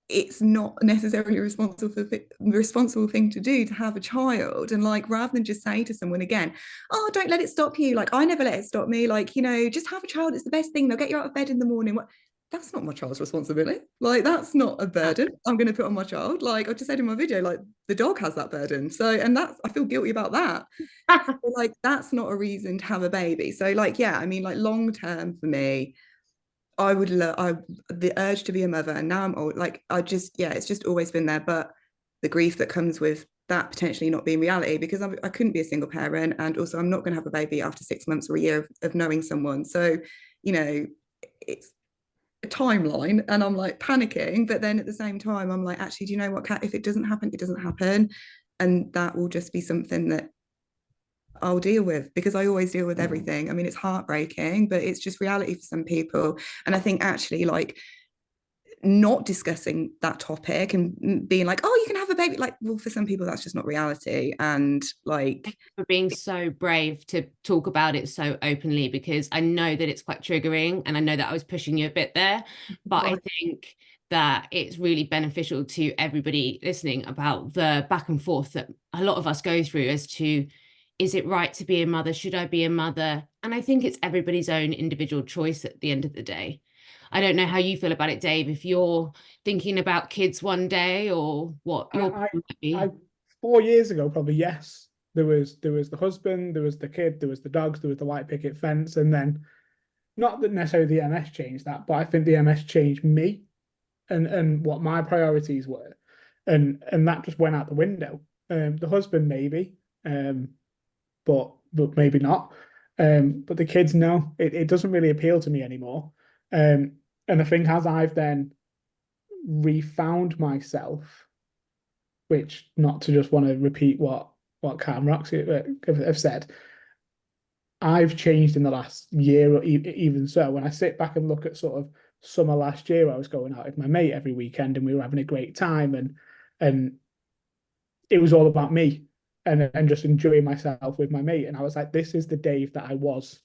it's not necessarily a responsible thing to do to have a child. And like, rather than just say to someone again, oh, don't let it stop you, like I never let it stop me, like, you know, just have a child, it's the best thing, they'll get you out of bed in the morning. What? That's not my child's responsibility. Like, that's not a burden I'm going to put on my child. Like I just said in my video, like the dog has that burden. So, and that's, I feel guilty about that. So, like, that's not a reason to have a baby. So like, yeah, I mean, like long term for me, I would love the urge to be a mother, and now I'm old. Like I just, yeah, it's just always been there. But the grief that comes with that potentially not being reality, because I couldn't be a single parent, and also I'm not going to have a baby after 6 months or a year of knowing someone. So, you know, it's a timeline, and I'm like panicking. But then at the same time, I'm like, actually, do you know what, Kat? If it doesn't happen, it doesn't happen, and that will just be something that I'll deal with, because I always deal with everything. I mean, it's heartbreaking, but it's just reality for some people. And I think actually, like, not discussing that topic and being like, oh, you can have a baby, like, well, for some people that's just not reality. And like, for being so brave to talk about it so openly, because I know that it's quite triggering, and I know that I was pushing you a bit there, but I think that it's really beneficial to everybody listening about the back and forth that a lot of us go through as to, is it right to be a mother? Should I be a mother? And I think it's everybody's own individual choice at the end of the day. I don't know how you feel about it, Dave, if you're thinking about kids one day, or what your plan might be. 4 years ago, probably, yes. There was the husband, there was the kid, there was the dogs, there was the white picket fence, and then not that necessarily the MS changed that, but I think the MS changed me and what my priorities were, and that just went out the window. The husband maybe, but maybe not. But the kids, no, it doesn't really appeal to me anymore. And I think as I've then refound myself, which, not to just want to repeat what Katt and Roxy have said, I've changed in the last year, or even so. When I sit back and look at sort of summer last year, I was going out with my mate every weekend and we were having a great time, and it was all about me and just enjoying myself with my mate. And I was like, this is the Dave that I was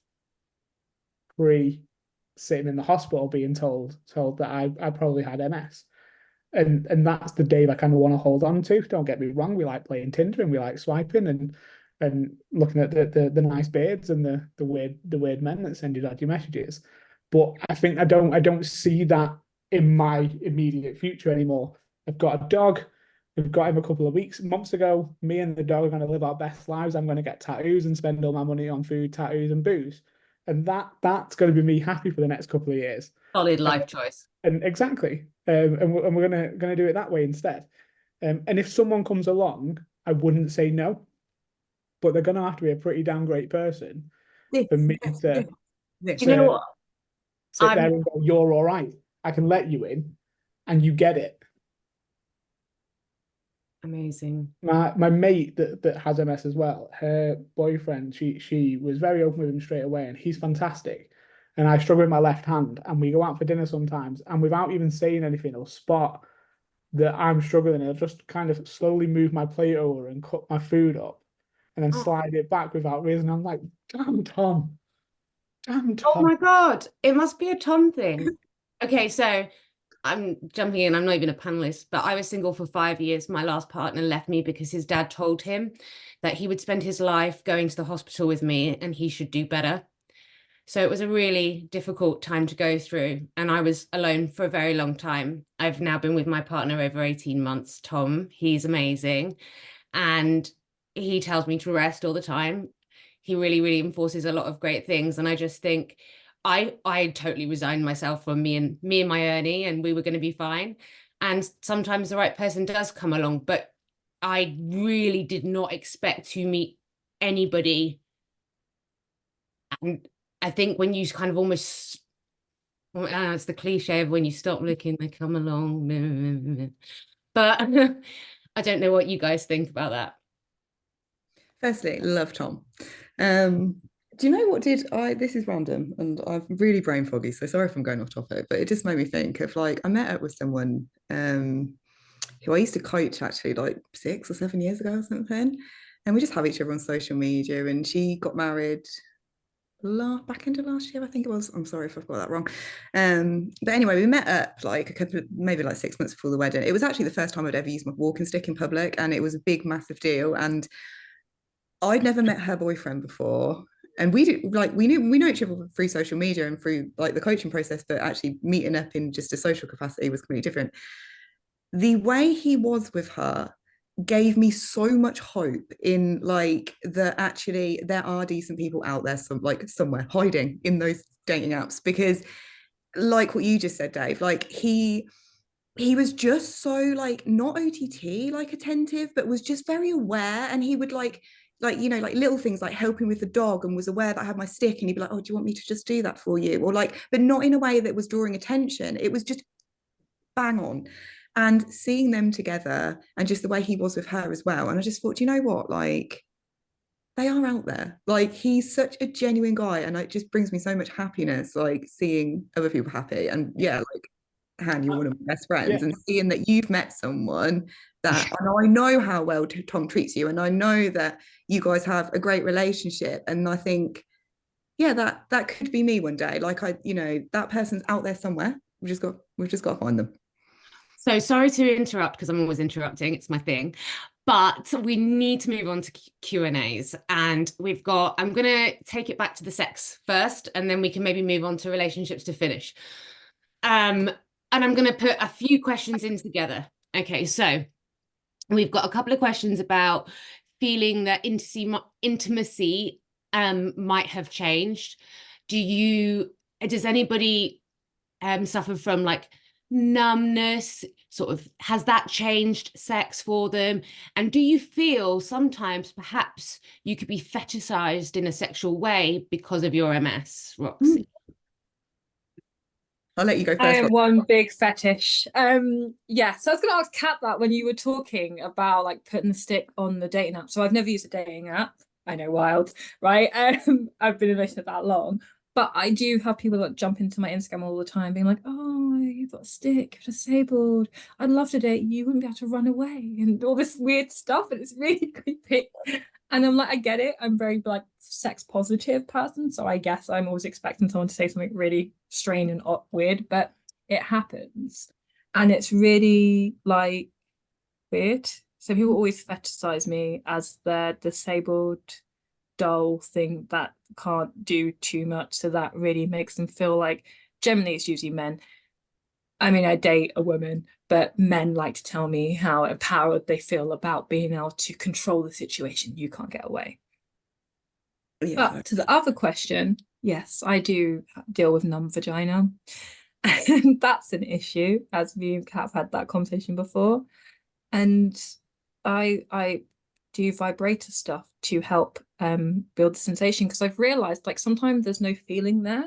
sitting in the hospital being told that I probably had MS. And that's the Dave I kind of want to hold on to. Don't get me wrong, we like playing Tinder and we like swiping and looking at the nice beards and the weird men that send you dodgy messages. But I think I don't see that in my immediate future anymore. I've got a dog. We've got him a couple of months ago. Me and the dog are going to live our best lives. I'm going to get tattoos and spend all my money on food, tattoos, and booze. And that's going to be me happy for the next couple of years. Solid life choice. And exactly. And we're gonna do it that way instead. And if someone comes along, I wouldn't say no, but they're gonna have to be a pretty damn great person for me to you know what? sit there and go, you're all right. I can let you in, and you get it. Amazing. My mate that has MS as well, her boyfriend, she was very open with him straight away, and he's fantastic. And I struggle with my left hand, and we go out for dinner sometimes, and without even saying anything, he'll spot that I'm struggling. He'll just kind of slowly move my plate over and cut my food up, and then slide it back without reason. I'm like, damn Tom. Oh my God, it must be a Tom thing. Okay, so I'm jumping in, I'm not even a panelist, but I was single for 5 years. My last partner left me because his dad told him that he would spend his life going to the hospital with me and he should do better. So it was a really difficult time to go through, and I was alone for a very long time. I've now been with my partner over 18 months, Tom. He's amazing. And he tells me to rest all the time. He really, really enforces a lot of great things. And I just think I totally resigned myself from me and my Ernie, and we were going to be fine. And sometimes the right person does come along, but I really did not expect to meet anybody. And I think when you kind of almost, it's the cliche of when you stop looking, they come along. But I don't know what you guys think about that. Firstly, love Tom. Do you know what this is random and I'm really brain foggy, so sorry if I'm going off topic, but it just made me think of like, I met up with someone who I used to coach actually like 6 or 7 years ago or something. And we just have each other on social media, and she got married back into last year, I think it was. I'm sorry if I've got that wrong. But anyway, we met up like maybe like 6 months before the wedding. It was actually the first time I'd ever used my walking stick in public, and it was a big, massive deal. And I'd never met her boyfriend before. And we know each other through social media and through like the coaching process, but actually meeting up in just a social capacity was completely different. The way he was with her gave me so much hope in like that actually there are decent people out there somewhere hiding in those dating apps, because like what you just said, Dave, like he was just so like not OTT like attentive, but was just very aware. And he would like you know, like little things like helping with the dog, and was aware that I had my stick, and he'd be like, oh, do you want me to just do that for you? Or like, but not in a way that was drawing attention. It was just bang on. And seeing them together, and just the way he was with her as well. And I just thought, you know what, like they are out there. Like he's such a genuine guy, and it just brings me so much happiness, like seeing other people happy. And yeah, like Han, you're one of my best friends, Yeah. and seeing that you've met someone that I know how well Tom treats you, and I know that you guys have a great relationship. And I think, yeah, that could be me one day. Like you know, that person's out there somewhere. We've just got to find them. So sorry to interrupt, because I'm always interrupting. It's my thing. But we need to move on to Q&As. And I'm going to take it back to the sex first, and then we can maybe move on to relationships to finish. And I'm going to put a few questions in together. Okay, so we've got a couple of questions about feeling that intimacy might have changed. Does anybody suffer from like numbness? Sort of, has that changed sex for them? And do you feel sometimes perhaps you could be fetishized in a sexual way because of your MS, Roxy? I'll let you go first. I am one big fetish. Yeah, so I was gonna ask Kat that when you were talking about like putting the stick on the dating app. So I've never used a dating app. I know, wild, right? I've been in a relationship that long. But I do have people that jump into my Instagram all the time being like, oh, you've got a stick, you're disabled. I'd love to date you. You wouldn't be able to run away and all this weird stuff. And it's really creepy. And I'm like, I get it. I'm very like sex positive person. So I guess I'm always expecting someone to say something really strange and weird, but it happens. And it's really like weird. So people always fetishize me as their disabled dull thing that can't do too much, so that really makes them feel like, generally it's usually men, I mean I date a woman, but men like to tell me how empowered they feel about being able to control the situation. You can't get away. But to the other question, yes, I do deal with numb vagina, and that's an issue, as me and Kat have had that conversation before. And I do vibrator stuff to help build the sensation, because I've realized like sometimes there's no feeling there.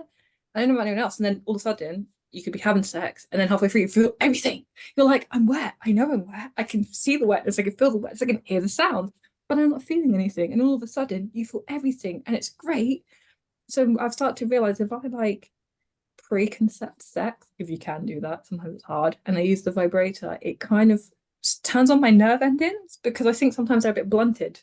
I don't know about anyone else, and then all of a sudden you could be having sex, and then halfway through you feel everything. You're like, I'm wet. I know I'm wet. I can see the wetness. I can feel the wetness. I can hear the sound, but I'm not feeling anything. And all of a sudden you feel everything, and it's great. So I've started to realize if I like pre-concept sex, if you can do that, sometimes it's hard, and I use the vibrator, it kind of turns on my nerve endings, because I think sometimes they're a bit blunted.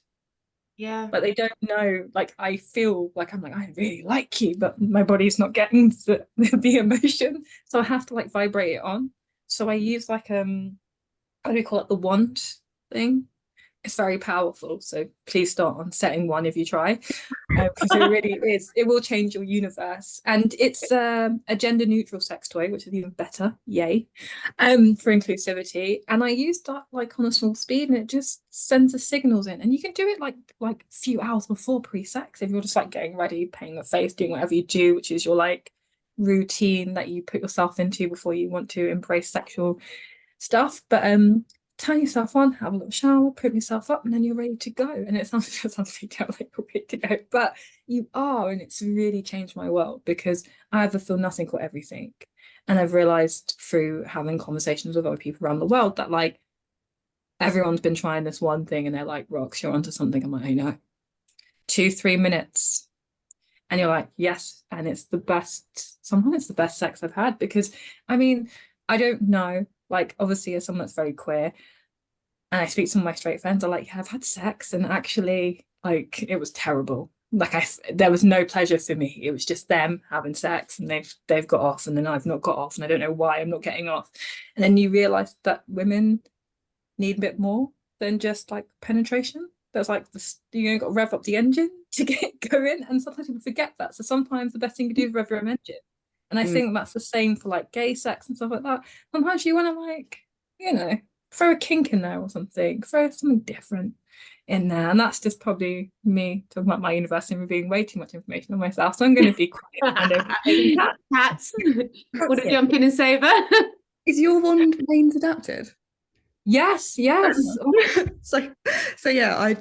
Yeah. Like they don't know, like I feel like I'm like, I really like you, but my body's not getting the emotion. So I have to like vibrate it on. So I use like how do we call it, the wand thing? It's very powerful. So please start on setting one if you try, because it really is. It will change your universe, and it's a gender neutral sex toy, which is even better. Yay! For inclusivity. And I used that like on a small speed, and it just sends the signals in. And you can do it like a few hours before pre-sex if you're just like getting ready, painting your face, doing whatever you do, which is your like routine that you put yourself into before you want to embrace sexual stuff. But turn yourself on, have a little shower, put yourself up, and then you're ready to go. And it sounds like you're ready to go, but you are, and it's really changed my world because I either feel nothing or everything. And I've realized through having conversations with other people around the world that like everyone's been trying this one thing and they're like, Rox, you're onto something. I'm like, I know. 2-3 minutes. And you're like, yes. And it's the best, sometimes it's the best sex I've had because I mean, I don't know. Like, obviously, as someone that's very queer, and I speak to some of my straight friends, are like, yeah, I've had sex, and actually, like, it was terrible. Like, there was no pleasure for me. It was just them having sex, and they've got off, and then I've not got off, and I don't know why I'm not getting off. And then you realise that women need a bit more than just like penetration. There's like this, you got to rev up the engine to get going, and sometimes people forget that. So sometimes the best thing you do is rev your own engine. And I think that's the same for like gay sex and stuff like that. Sometimes you want to like, throw a kink in there or something, throw something different in there. And that's just probably me talking about my university and revealing way too much information on myself. So I'm going to be quiet. I know. Cats. Want to jump in and save her? Is your wand mains adapted? Yes. So yeah, I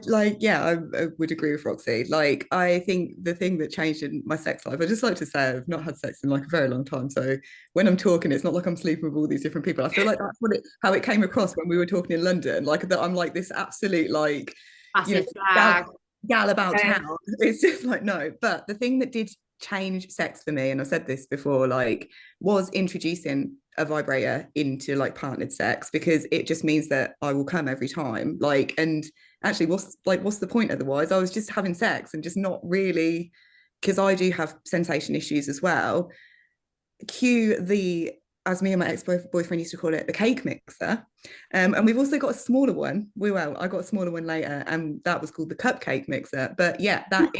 would agree with Roxy. Like, I think the thing that changed in my sex life, I just like to say I've not had sex in like a very long time. So when I'm talking, it's not like I'm sleeping with all these different people. I feel like that's how it came across when we were talking in London, like that I'm like this absolute like gal about town. It's just like, no. But the thing that did change sex for me, and I've said this before, like, was introducing a vibrator into like partnered sex, because it just means that I will come every time. Like, and actually, what's the point otherwise? I was just having sex and just not really, because I do have sensation issues as well. Cue the, as me and my ex-boyfriend used to call it, the cake mixer. And we've also got a smaller one. I got a smaller one later, and that was called the cupcake mixer. But yeah, that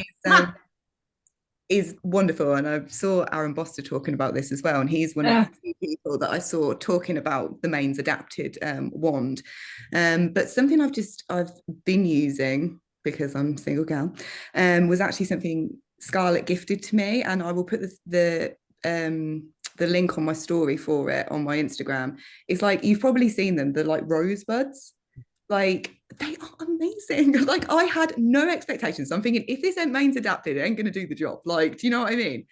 is wonderful. And I saw Aaron Boster talking about this as well. And he's one of the people that I saw talking about the mains adapted wand. But something I've been using, because I'm a single gal, was actually something Scarlett gifted to me. And I will put the link on my story for it on my Instagram. It's like, you've probably seen them, the like rosebuds. Like, they are amazing. Like, I had no expectations. I'm thinking, if this ain't mains adapted, it ain't going to do the job. Like, do you know what I mean?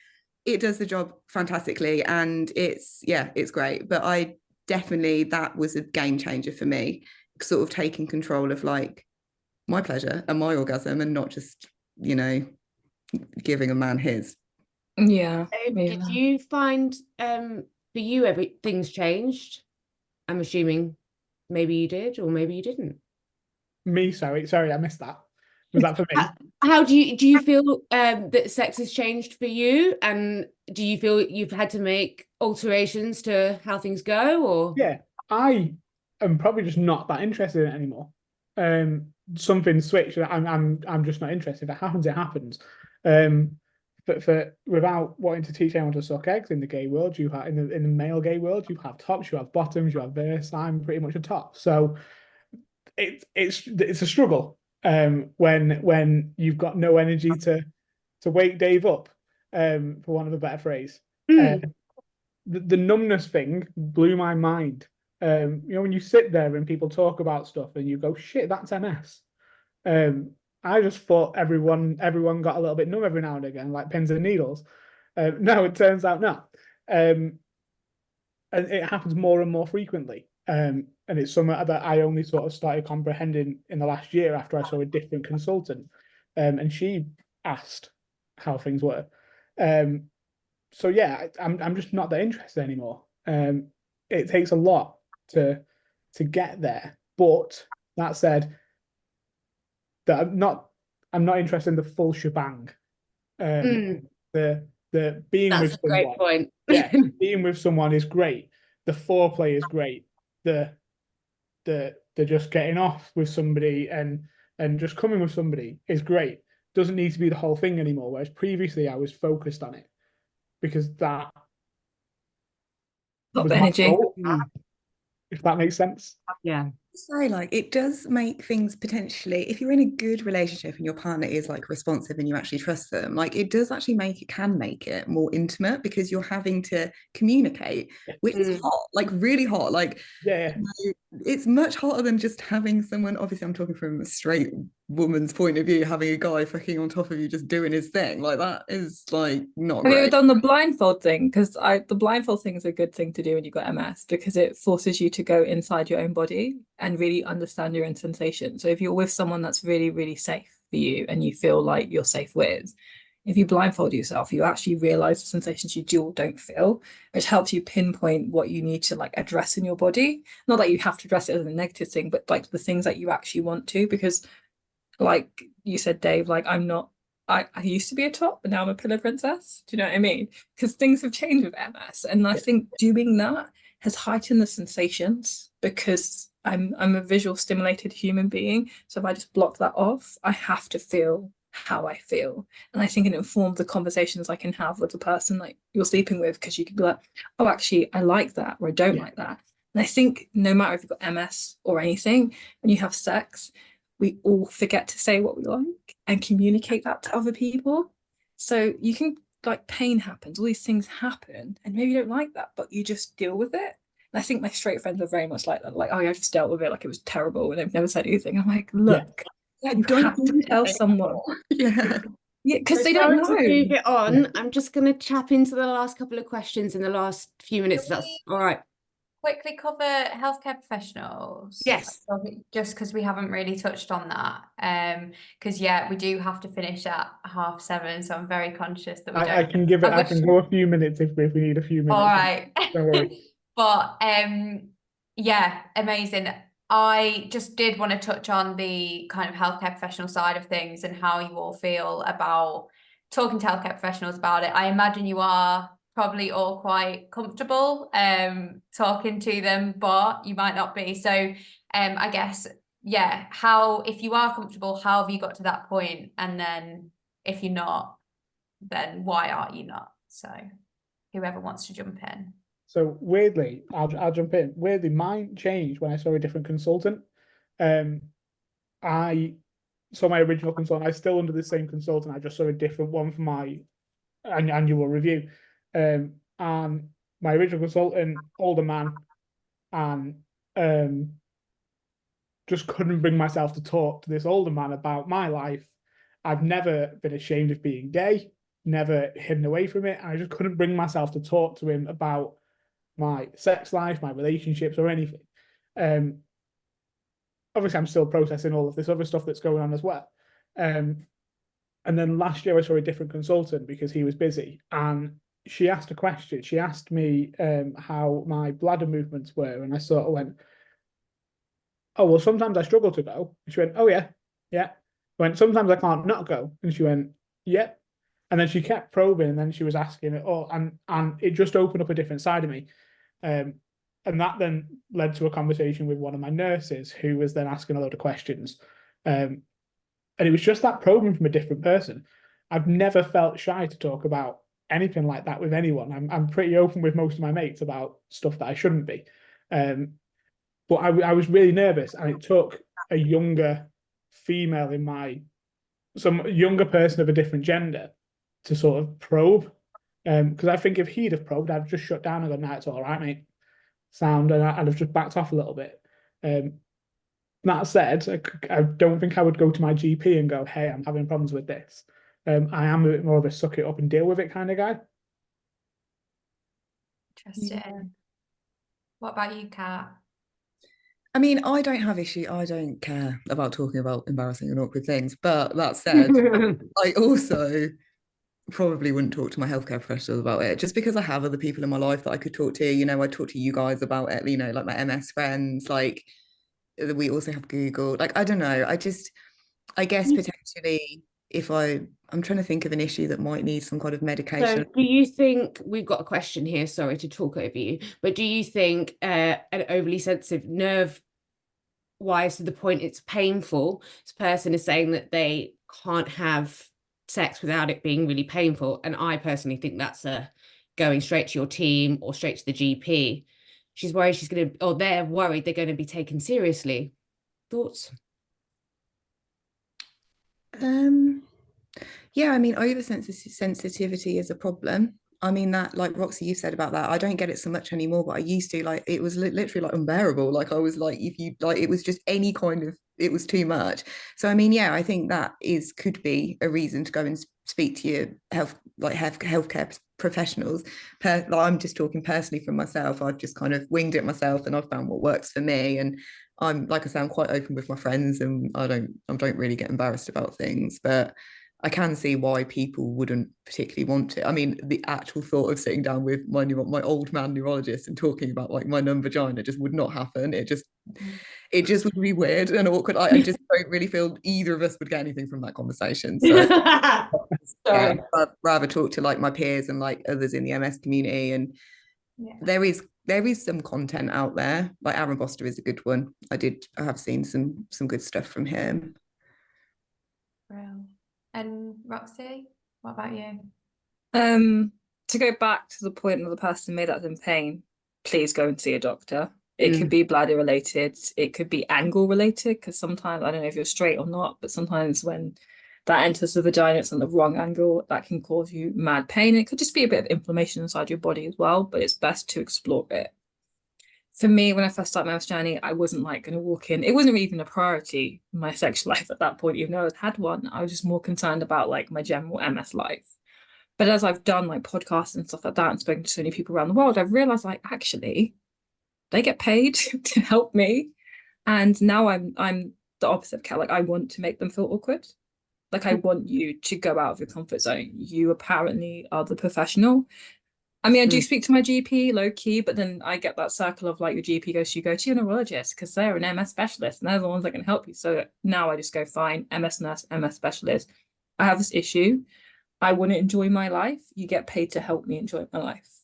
It does the job fantastically, and it's great. But I definitely, that was a game changer for me, sort of taking control of like my pleasure and my orgasm, and not just, giving a man his. Yeah. Did you find for you everything's changed? I'm assuming maybe you did, or maybe you didn't. Me, sorry, I missed that. Was that for me? How do you feel that sex has changed for you, and do you feel you've had to make alterations to how things go, or? Yeah, I am probably just not that interested in it anymore. Something switched. I'm just not interested. If it happens, it happens. But without wanting to teach anyone to suck eggs in the gay world, you have in the male gay world, you have tops, you have bottoms, you have verse. I'm pretty much a top. So it's a struggle when you've got no energy to wake Dave up, for want of a better phrase. The numbness thing blew my mind. When you sit there and people talk about stuff and you go, shit, that's MS. I just thought everyone got a little bit numb every now and again, like pins and needles. No, it turns out not. And it happens more and more frequently. And it's something that I only sort of started comprehending in the last year after I saw a different consultant. And she asked how things were. So yeah, I'm just not that interested anymore. It takes a lot to get there. But that said, that I'm not interested in the full shebang. The being That's with a someone, great point. yeah, being with someone is great. The foreplay is great. The that they're just getting off with somebody and just coming with somebody is great. Doesn't need to be the whole thing anymore. Whereas previously I was focused on it because that Lot was of my energy. goal, if that makes sense. Yeah. Say like it does make things potentially, if you're in a good relationship and your partner is like responsive and you actually trust them, like it does actually can make it more intimate because you're having to communicate, which is hot, like really hot. Like Yeah. it's much hotter than just having someone, obviously I'm talking from a straight woman's point of view, having a guy fucking on top of you just doing his thing. Like that is like not Have you ever great. done the blindfold thing? Because the blindfold thing is a good thing to do when you've got MS because it forces you to go inside your own body and really understand your own sensations. So if you're with someone that's really, really safe for you and you feel like you're safe with, if you blindfold yourself, you actually realize the sensations you do or don't feel, which helps you pinpoint what you need to like address in your body. Not that you have to address it as a negative thing, but like the things that you actually want to, because like you said, Dave, like I used to be a top, but now I'm a pillow princess. Do you know what I mean? Because things have changed with MS. And I think doing that has heightened the sensations because I'm a visual stimulated human being. So if I just block that off, I have to feel how I feel. And I think it informs the conversations I can have with the person like you're sleeping with, because you could be like, oh, actually, I like that, or I don't like that. And I think no matter if you've got MS or anything, when you have sex, we all forget to say what we like and communicate that to other people. So you can, like, pain happens, all these things happen, and maybe you don't like that, but you just deal with it. And I think my straight friends are very much like that. Like, oh, I just dealt with it like it was terrible and they've never said anything. I'm like, look, you have to tell someone. Yeah. Yeah, because they Sorry don't to know. move it on. I'm just going to tap into the last couple of questions in the last few minutes. Can That's we all right. quickly cover healthcare professionals? Yes. Just because we haven't really touched on that. Because we do have to finish at 7:30, so I'm very conscious that we don't. I can give it. I can go a few minutes if we need a few minutes. All right. Don't worry. But amazing. I just did want to touch on the kind of healthcare professional side of things and how you all feel about talking to healthcare professionals about it. I imagine you are probably all quite comfortable talking to them, but you might not be. So I guess, how, if you are comfortable, how have you got to that point? And then if you're not, then why are you not? So whoever wants to jump in. So weirdly, I'll jump in. Weirdly, mine changed when I saw a different consultant. I saw my original consultant. I still under the same consultant. I just saw a different one for my annual review. And my original consultant, older man, and just couldn't bring myself to talk to this older man about my life. I've never been ashamed of being gay, never hidden away from it. And I just couldn't bring myself to talk to him about my sex life, my relationships, or anything. Obviously, I'm still processing all of this other stuff that's going on as well. And then last year, I saw a different consultant because he was busy, and she asked a question. She asked me how my bladder movements were, and I sort of went, "Oh, well, sometimes I struggle to go." And she went, "Oh yeah, yeah." I went, "Sometimes I can't not go," and she went, "Yep." And then she kept probing, and then she was asking it all, and it just opened up a different side of me. And that then led to a conversation with one of my nurses who was then asking a load of questions. And it was just that probing from a different person. I've never felt shy to talk about anything like that with anyone. I'm pretty open with most of my mates about stuff that I shouldn't be. But I was really nervous, and it took a younger female some younger person of a different gender to sort of probe. Because I think if he'd have probed, I'd just shut down and gone, "Nah, it's all right, mate." Sound, and I'd have just backed off a little bit. That said, I don't think I would go to my GP and go, "Hey, I'm having problems with this." I am a bit more of a suck it up and deal with it kind of guy. Interesting. Yeah. What about you, Kat? I mean, I don't care about talking about embarrassing and awkward things. But that said, I also probably wouldn't talk to my healthcare professionals about it, just because I have other people in my life that I could talk to. I talk to you guys about it, like my MS friends, like we also have Google. Like, I don't know. I guess potentially if I'm trying to think of an issue that might need some kind of medication. So do you think, we've got a question here, sorry to talk over you, but do you think an overly sensitive nerve wise to the point it's painful. This person is saying that they can't have sex without it being really painful. And I personally think that's going straight to your team or straight to the GP. She's worried she's going to, or they're worried they're going to be taken seriously. Thoughts? Yeah, I mean, oversensitivity is a problem. I mean, that, like Roxy, you said about that, I don't get it so much anymore, but I used to. Like, it was literally like unbearable. Like, I was like, if you like, it was just any kind of, it was too much. So I mean, yeah, I think that could be a reason to go and speak to your healthcare professionals. Like, I'm just talking personally from myself. I've just kind of winged it myself, and I've found what works for me. And I'm, like I say, I'm quite open with my friends, and I don't really get embarrassed about things, but I can see why people wouldn't particularly want it. I mean, the actual thought of sitting down with my old man neurologist and talking about like my vagina just would not happen. It just would be weird and awkward. I just don't really feel either of us would get anything from that conversation. So yeah, I'd rather talk to like my peers and like others in the MS community. And there is some content out there. Like Aaron Boster is a good one. I have seen some good stuff from him. Real. And Roxy, what about you? To go back to the point of the person made that's in pain, please go and see a doctor. It could be bladder related, it could be angle related, because sometimes, I don't know if you're straight or not, but sometimes when that enters the vagina, it's on the wrong angle, that can cause you mad pain. It could just be a bit of inflammation inside your body as well, but it's best to explore it. For me, when I first started my MS journey, I wasn't like going to walk in. It wasn't even a priority in my sexual life at that point, even though I had one. I was just more concerned about like my general MS life. But as I've done like podcasts and stuff like that and spoken to so many people around the world, I've realized like actually they get paid to help me. And now I'm the opposite of Kat. Like, I want to make them feel awkward. Like, I want you to go out of your comfort zone. You apparently are the professional. I mean, I do speak to my GP low key, but then I get that circle of like, your GP goes, you go to your neurologist because they're an MS specialist and they're the ones that can help you. So now I just go, fine, MS nurse, MS specialist. I have this issue. I want to enjoy my life. You get paid to help me enjoy my life.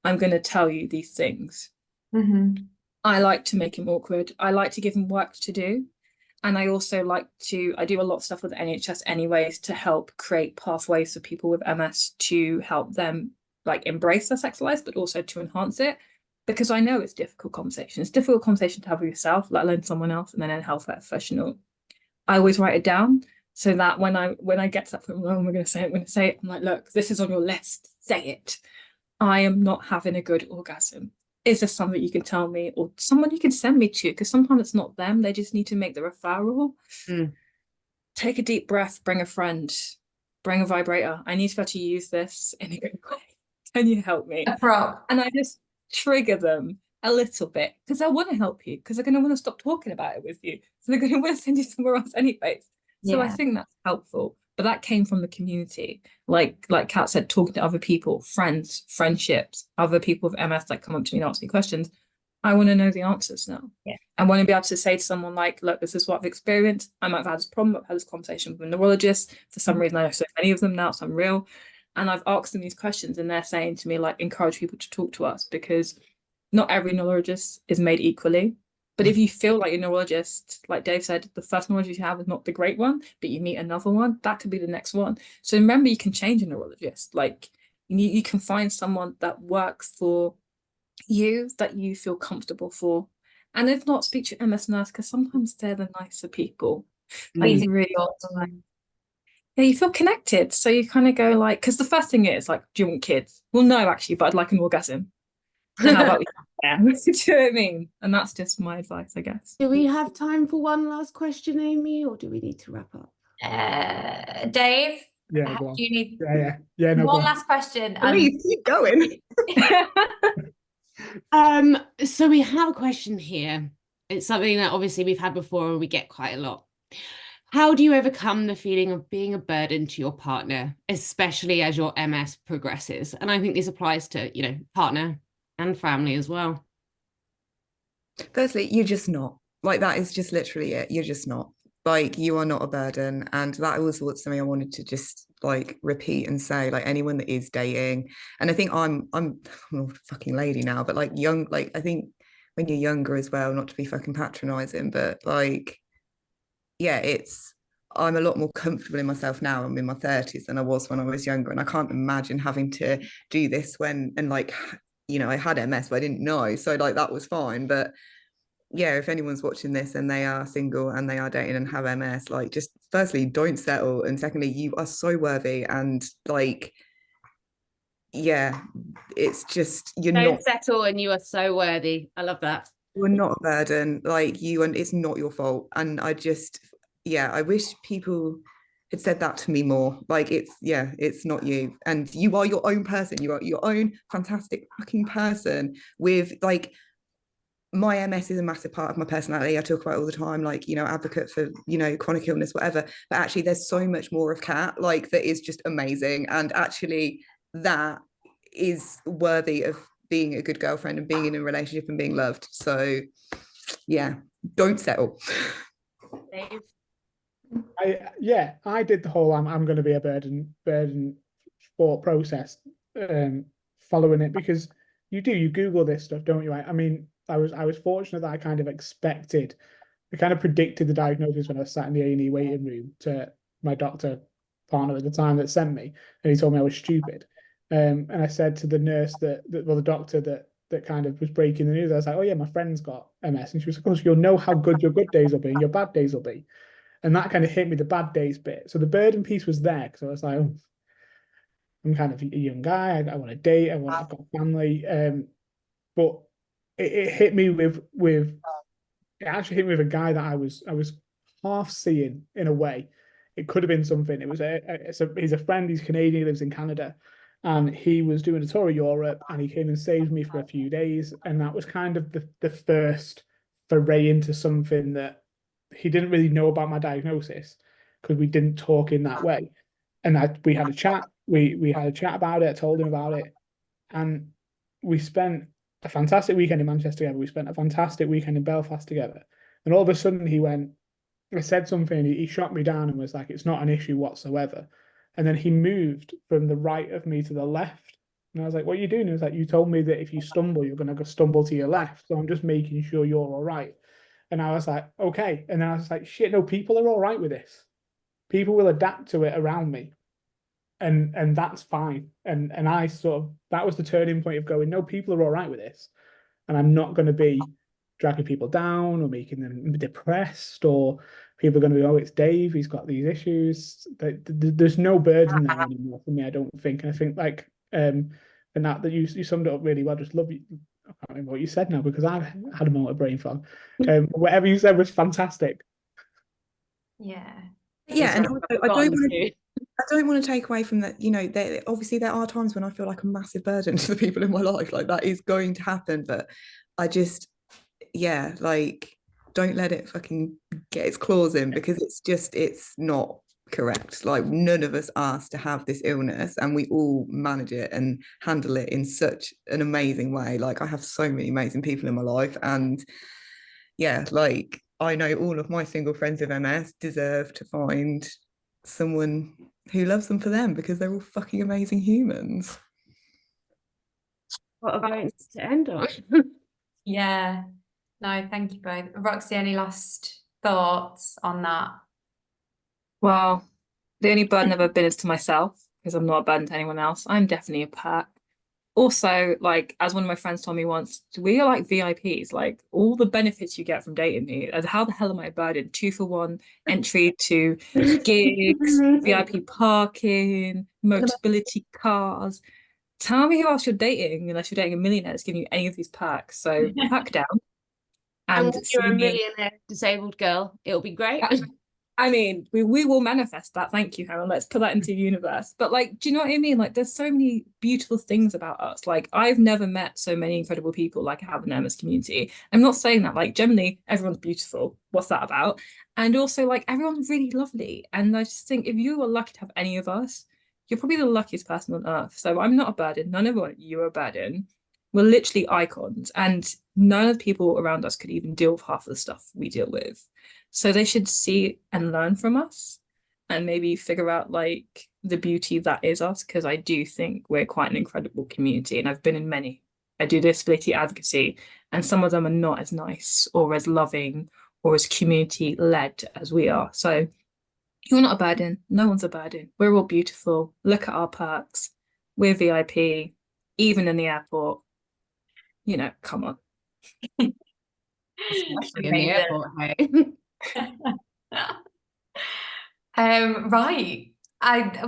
I'm going to tell you these things. I like to make him awkward. I like to give him work to do. And I also like to, I do a lot of stuff with the NHS anyways to help create pathways for people with MS to help them like embrace their sexual life, but also to enhance it. Because I know it's difficult conversation. It's a difficult conversation to have with yourself, let alone someone else, and then a healthcare professional. I always write it down so that when I get to that point, oh, we're going to say it, I'm going to say it. I'm like, look, this is on your list. Say it. I am not having a good orgasm. Is there something you can tell me, or someone you can send me to? Because sometimes it's not them. They just need to make the referral. Take a deep breath. Bring a friend. Bring a vibrator. I need to be able to use this in a good way. Can you help me? A prop. And I just trigger them a little bit because I want to help you, because they're going to want to stop talking about it with you. So they're going to want to send you somewhere else anyways. So I think that's helpful. But that came from the community. Like Kat said, talking to other people, friends, friendships, other people with MS that come up to me and ask me questions. I want to know the answers now. I want to be able to say to someone like, look, this is what I've experienced. I might have had this problem. I've had this conversation with a neurologist. For some reason, I know so many of them now, so I'm real. And I've asked them these questions and they're saying to me, like, encourage people to talk to us, because not every neurologist is made equally. But if you feel like your neurologist, like Dave said, the first neurologist you have is not the great one, but you meet another one, that could be the next one. So remember, you can change a neurologist. Like, you can find someone that works for you, that you feel comfortable for. And if not, speak to your MS nurse, because sometimes they're the nicer people. Like, you really yeah, you feel connected. So you kind of go like, because the first thing is like, do you want kids? Well, no, actually, but I'd like an orgasm. So how about we yeah. Do you know what I mean? And that's just my advice, I guess. Do we have time for one last question, Amy, or do we need to wrap up? Dave, Yeah, go on. do you need Yeah, no, one last question? Please keep going. So we have a question here. It's something that obviously we've had before and we get quite a lot. How do you overcome the feeling of being a burden to your partner, especially as your MS progresses? And I think this applies to, partner and family as well. Firstly, you're just not. Like, that is just literally it. You're just not. Like, you are not a burden. And that was something I wanted to just like repeat and say, like, anyone that is dating, and I think I'm a fucking lady now, but like young, like I think when you're younger as well, not to be fucking patronizing, but like, yeah, I'm a lot more comfortable in myself now. I'm in my 30s than I was when I was younger. And I can't imagine having to do this and like, you know, I had MS, but I didn't know. So like that was fine. But yeah, if anyone's watching this and they are single and they are dating and have MS, like just firstly, don't settle. And secondly, you are so worthy. And like, yeah, it's just, Don't settle and you are so worthy. I love that. you're not a burden. Like you, and it's not your fault. And I wish people had said that to me more. Like it's not you. And you are your own person. You are your own fantastic fucking person with like, my MS is a massive part of my personality. I talk about it all the time, like, you know, advocate for, you know, chronic illness, whatever. But actually, there's so much more of Katt, like, that is just amazing. And actually, that is worthy of being a good girlfriend and being in a relationship and being loved. So, yeah, don't settle. Dave? I did the whole I'm going to be a burden thought process, following it, because you Google this stuff, don't you? I mean, I was fortunate that I kind of predicted the diagnosis when I was sat in the A&E waiting room to my doctor partner at the time that sent me, and he told me I was stupid. And I said to the nurse the doctor that kind of was breaking the news, I was like, oh yeah, my friend's got MS, and she was like, of course, you'll know how good your good days will be and your bad days will be. And that kind of hit me, the bad days bit. So the burden piece was there, because I was like, oh, I'm kind of a young guy, I want to date, I've got a family. But it hit me it actually hit me with a guy that I was half seeing in a way. It could have been something. It was he's a friend, he's Canadian, he lives in Canada, and he was doing a tour of Europe, and he came and saved me for a few days, and that was kind of the first foray into something that he didn't really know about my diagnosis, because we didn't talk in that way. And we had a chat. We had a chat about it. I told him about it, and we spent a fantastic weekend in Manchester together. We spent a fantastic weekend in Belfast together. And all of a sudden I said something, he shot me down and was like, it's not an issue whatsoever. And then he moved from the right of me to the left. And I was like, what are you doing? He was like, you told me that if you stumble, you're going to stumble to your left. So I'm just making sure you're all right. And I was like, okay. And then I was like, shit, no, people are all right with this. People will adapt to it around me. And that's fine. And I that was the turning point of going, no, people are all right with this. And I'm not going to be dragging people down or making them depressed, or people are going to be, oh, it's Dave, he's got these issues. There's no burden there anymore for me, I don't think. And I think and that you summed it up really well. Just love you. I can't remember what you said now, because I've had a moment of brain fog. Whatever you said was fantastic. Yeah. Yeah, and also, I don't want to take away from that, you know, obviously there are times when I feel like a massive burden to the people in my life, like that is going to happen, but I just, yeah, like, don't let it fucking get its claws in, because it's not correct. Like, none of us asked to have this illness, and we all manage it and handle it in such an amazing way. Like, I have so many amazing people in my life, and yeah, like, I know all of my single friends with MS deserve to find someone who loves them for them, because they're all fucking amazing humans. What a great note to end on. Yeah. No, thank you both. Roxy, any last thoughts on that? Well, the only burden I've ever been is to myself, because I'm not a burden to anyone else. I'm definitely a pack. Also, like, as one of my friends told me once, we are like VIPs. Like, all the benefits you get from dating me, and how the hell am I a burden? 2-for-1 entry to gigs, VIP parking, Motability cars. Tell me who else you're dating, unless you're dating a millionaire that's giving you any of these packs. So pack down. And And you're a see me. millionaire disabled girl. It'll be great. I mean, we will manifest that. Thank you, Helen. Let's put that into the universe. But like, do you know what I mean? Like, there's so many beautiful things about us. Like, I've never met so many incredible people like I have in the MS community. I'm not saying that, like, generally everyone's beautiful. What's that about? And also, like, everyone's really lovely. And I just think if you were lucky to have any of us, you're probably the luckiest person on earth. So I'm not a burden. None of you are a burden. We're literally icons. And none of the people around us could even deal with half of the stuff we deal with. So they should see and learn from us, and maybe figure out like the beauty that is us, because I do think we're quite an incredible community, and I've been in many do disability advocacy, and some of them are not as nice or as loving or as community led as we are. So you're not a burden. No one's a burden. We're all beautiful. Look at our perks. We're VIP, even in the airport. You know, come on. Especially in the Amazing. airport, hey. Right.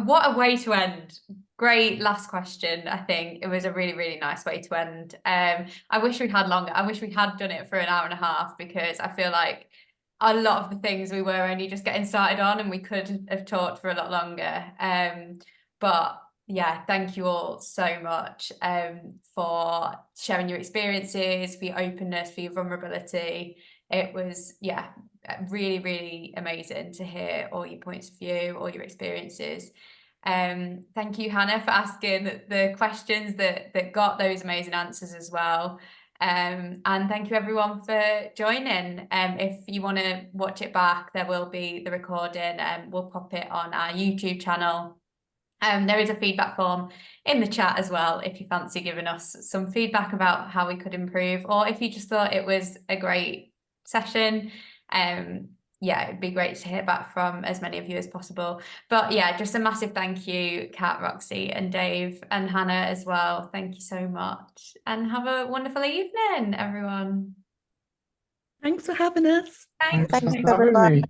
What a way to end. Great last question. I think it was a really, really nice way to end. I wish we had longer. I wish we had done it for an hour and a half, because I feel like a lot of the things we were only just getting started on, and we could have talked for a lot longer. But yeah, thank you all so much for sharing your experiences, for your openness, for your vulnerability. It was, yeah, really, really amazing to hear all your points of view, all your experiences. Thank you, Hannah, for asking the questions that got those amazing answers as well. And thank you everyone for joining. If you want to watch it back, there will be the recording, and we'll pop it on our YouTube channel. There is a feedback form in the chat as well, if you fancy giving us some feedback about how we could improve, or if you just thought it was a great session. Yeah, it'd be great to hear back from as many of you as possible. But yeah, just a massive thank you, Katt, Roxy and Dave and Hannah as well. Thank you so much, and have a wonderful evening, everyone. Thanks for having us. Thanks. Thanks Thanks, for having everybody. me.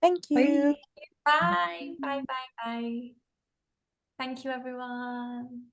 Thank you. Bye. Bye. Bye. Bye. Thank you, everyone.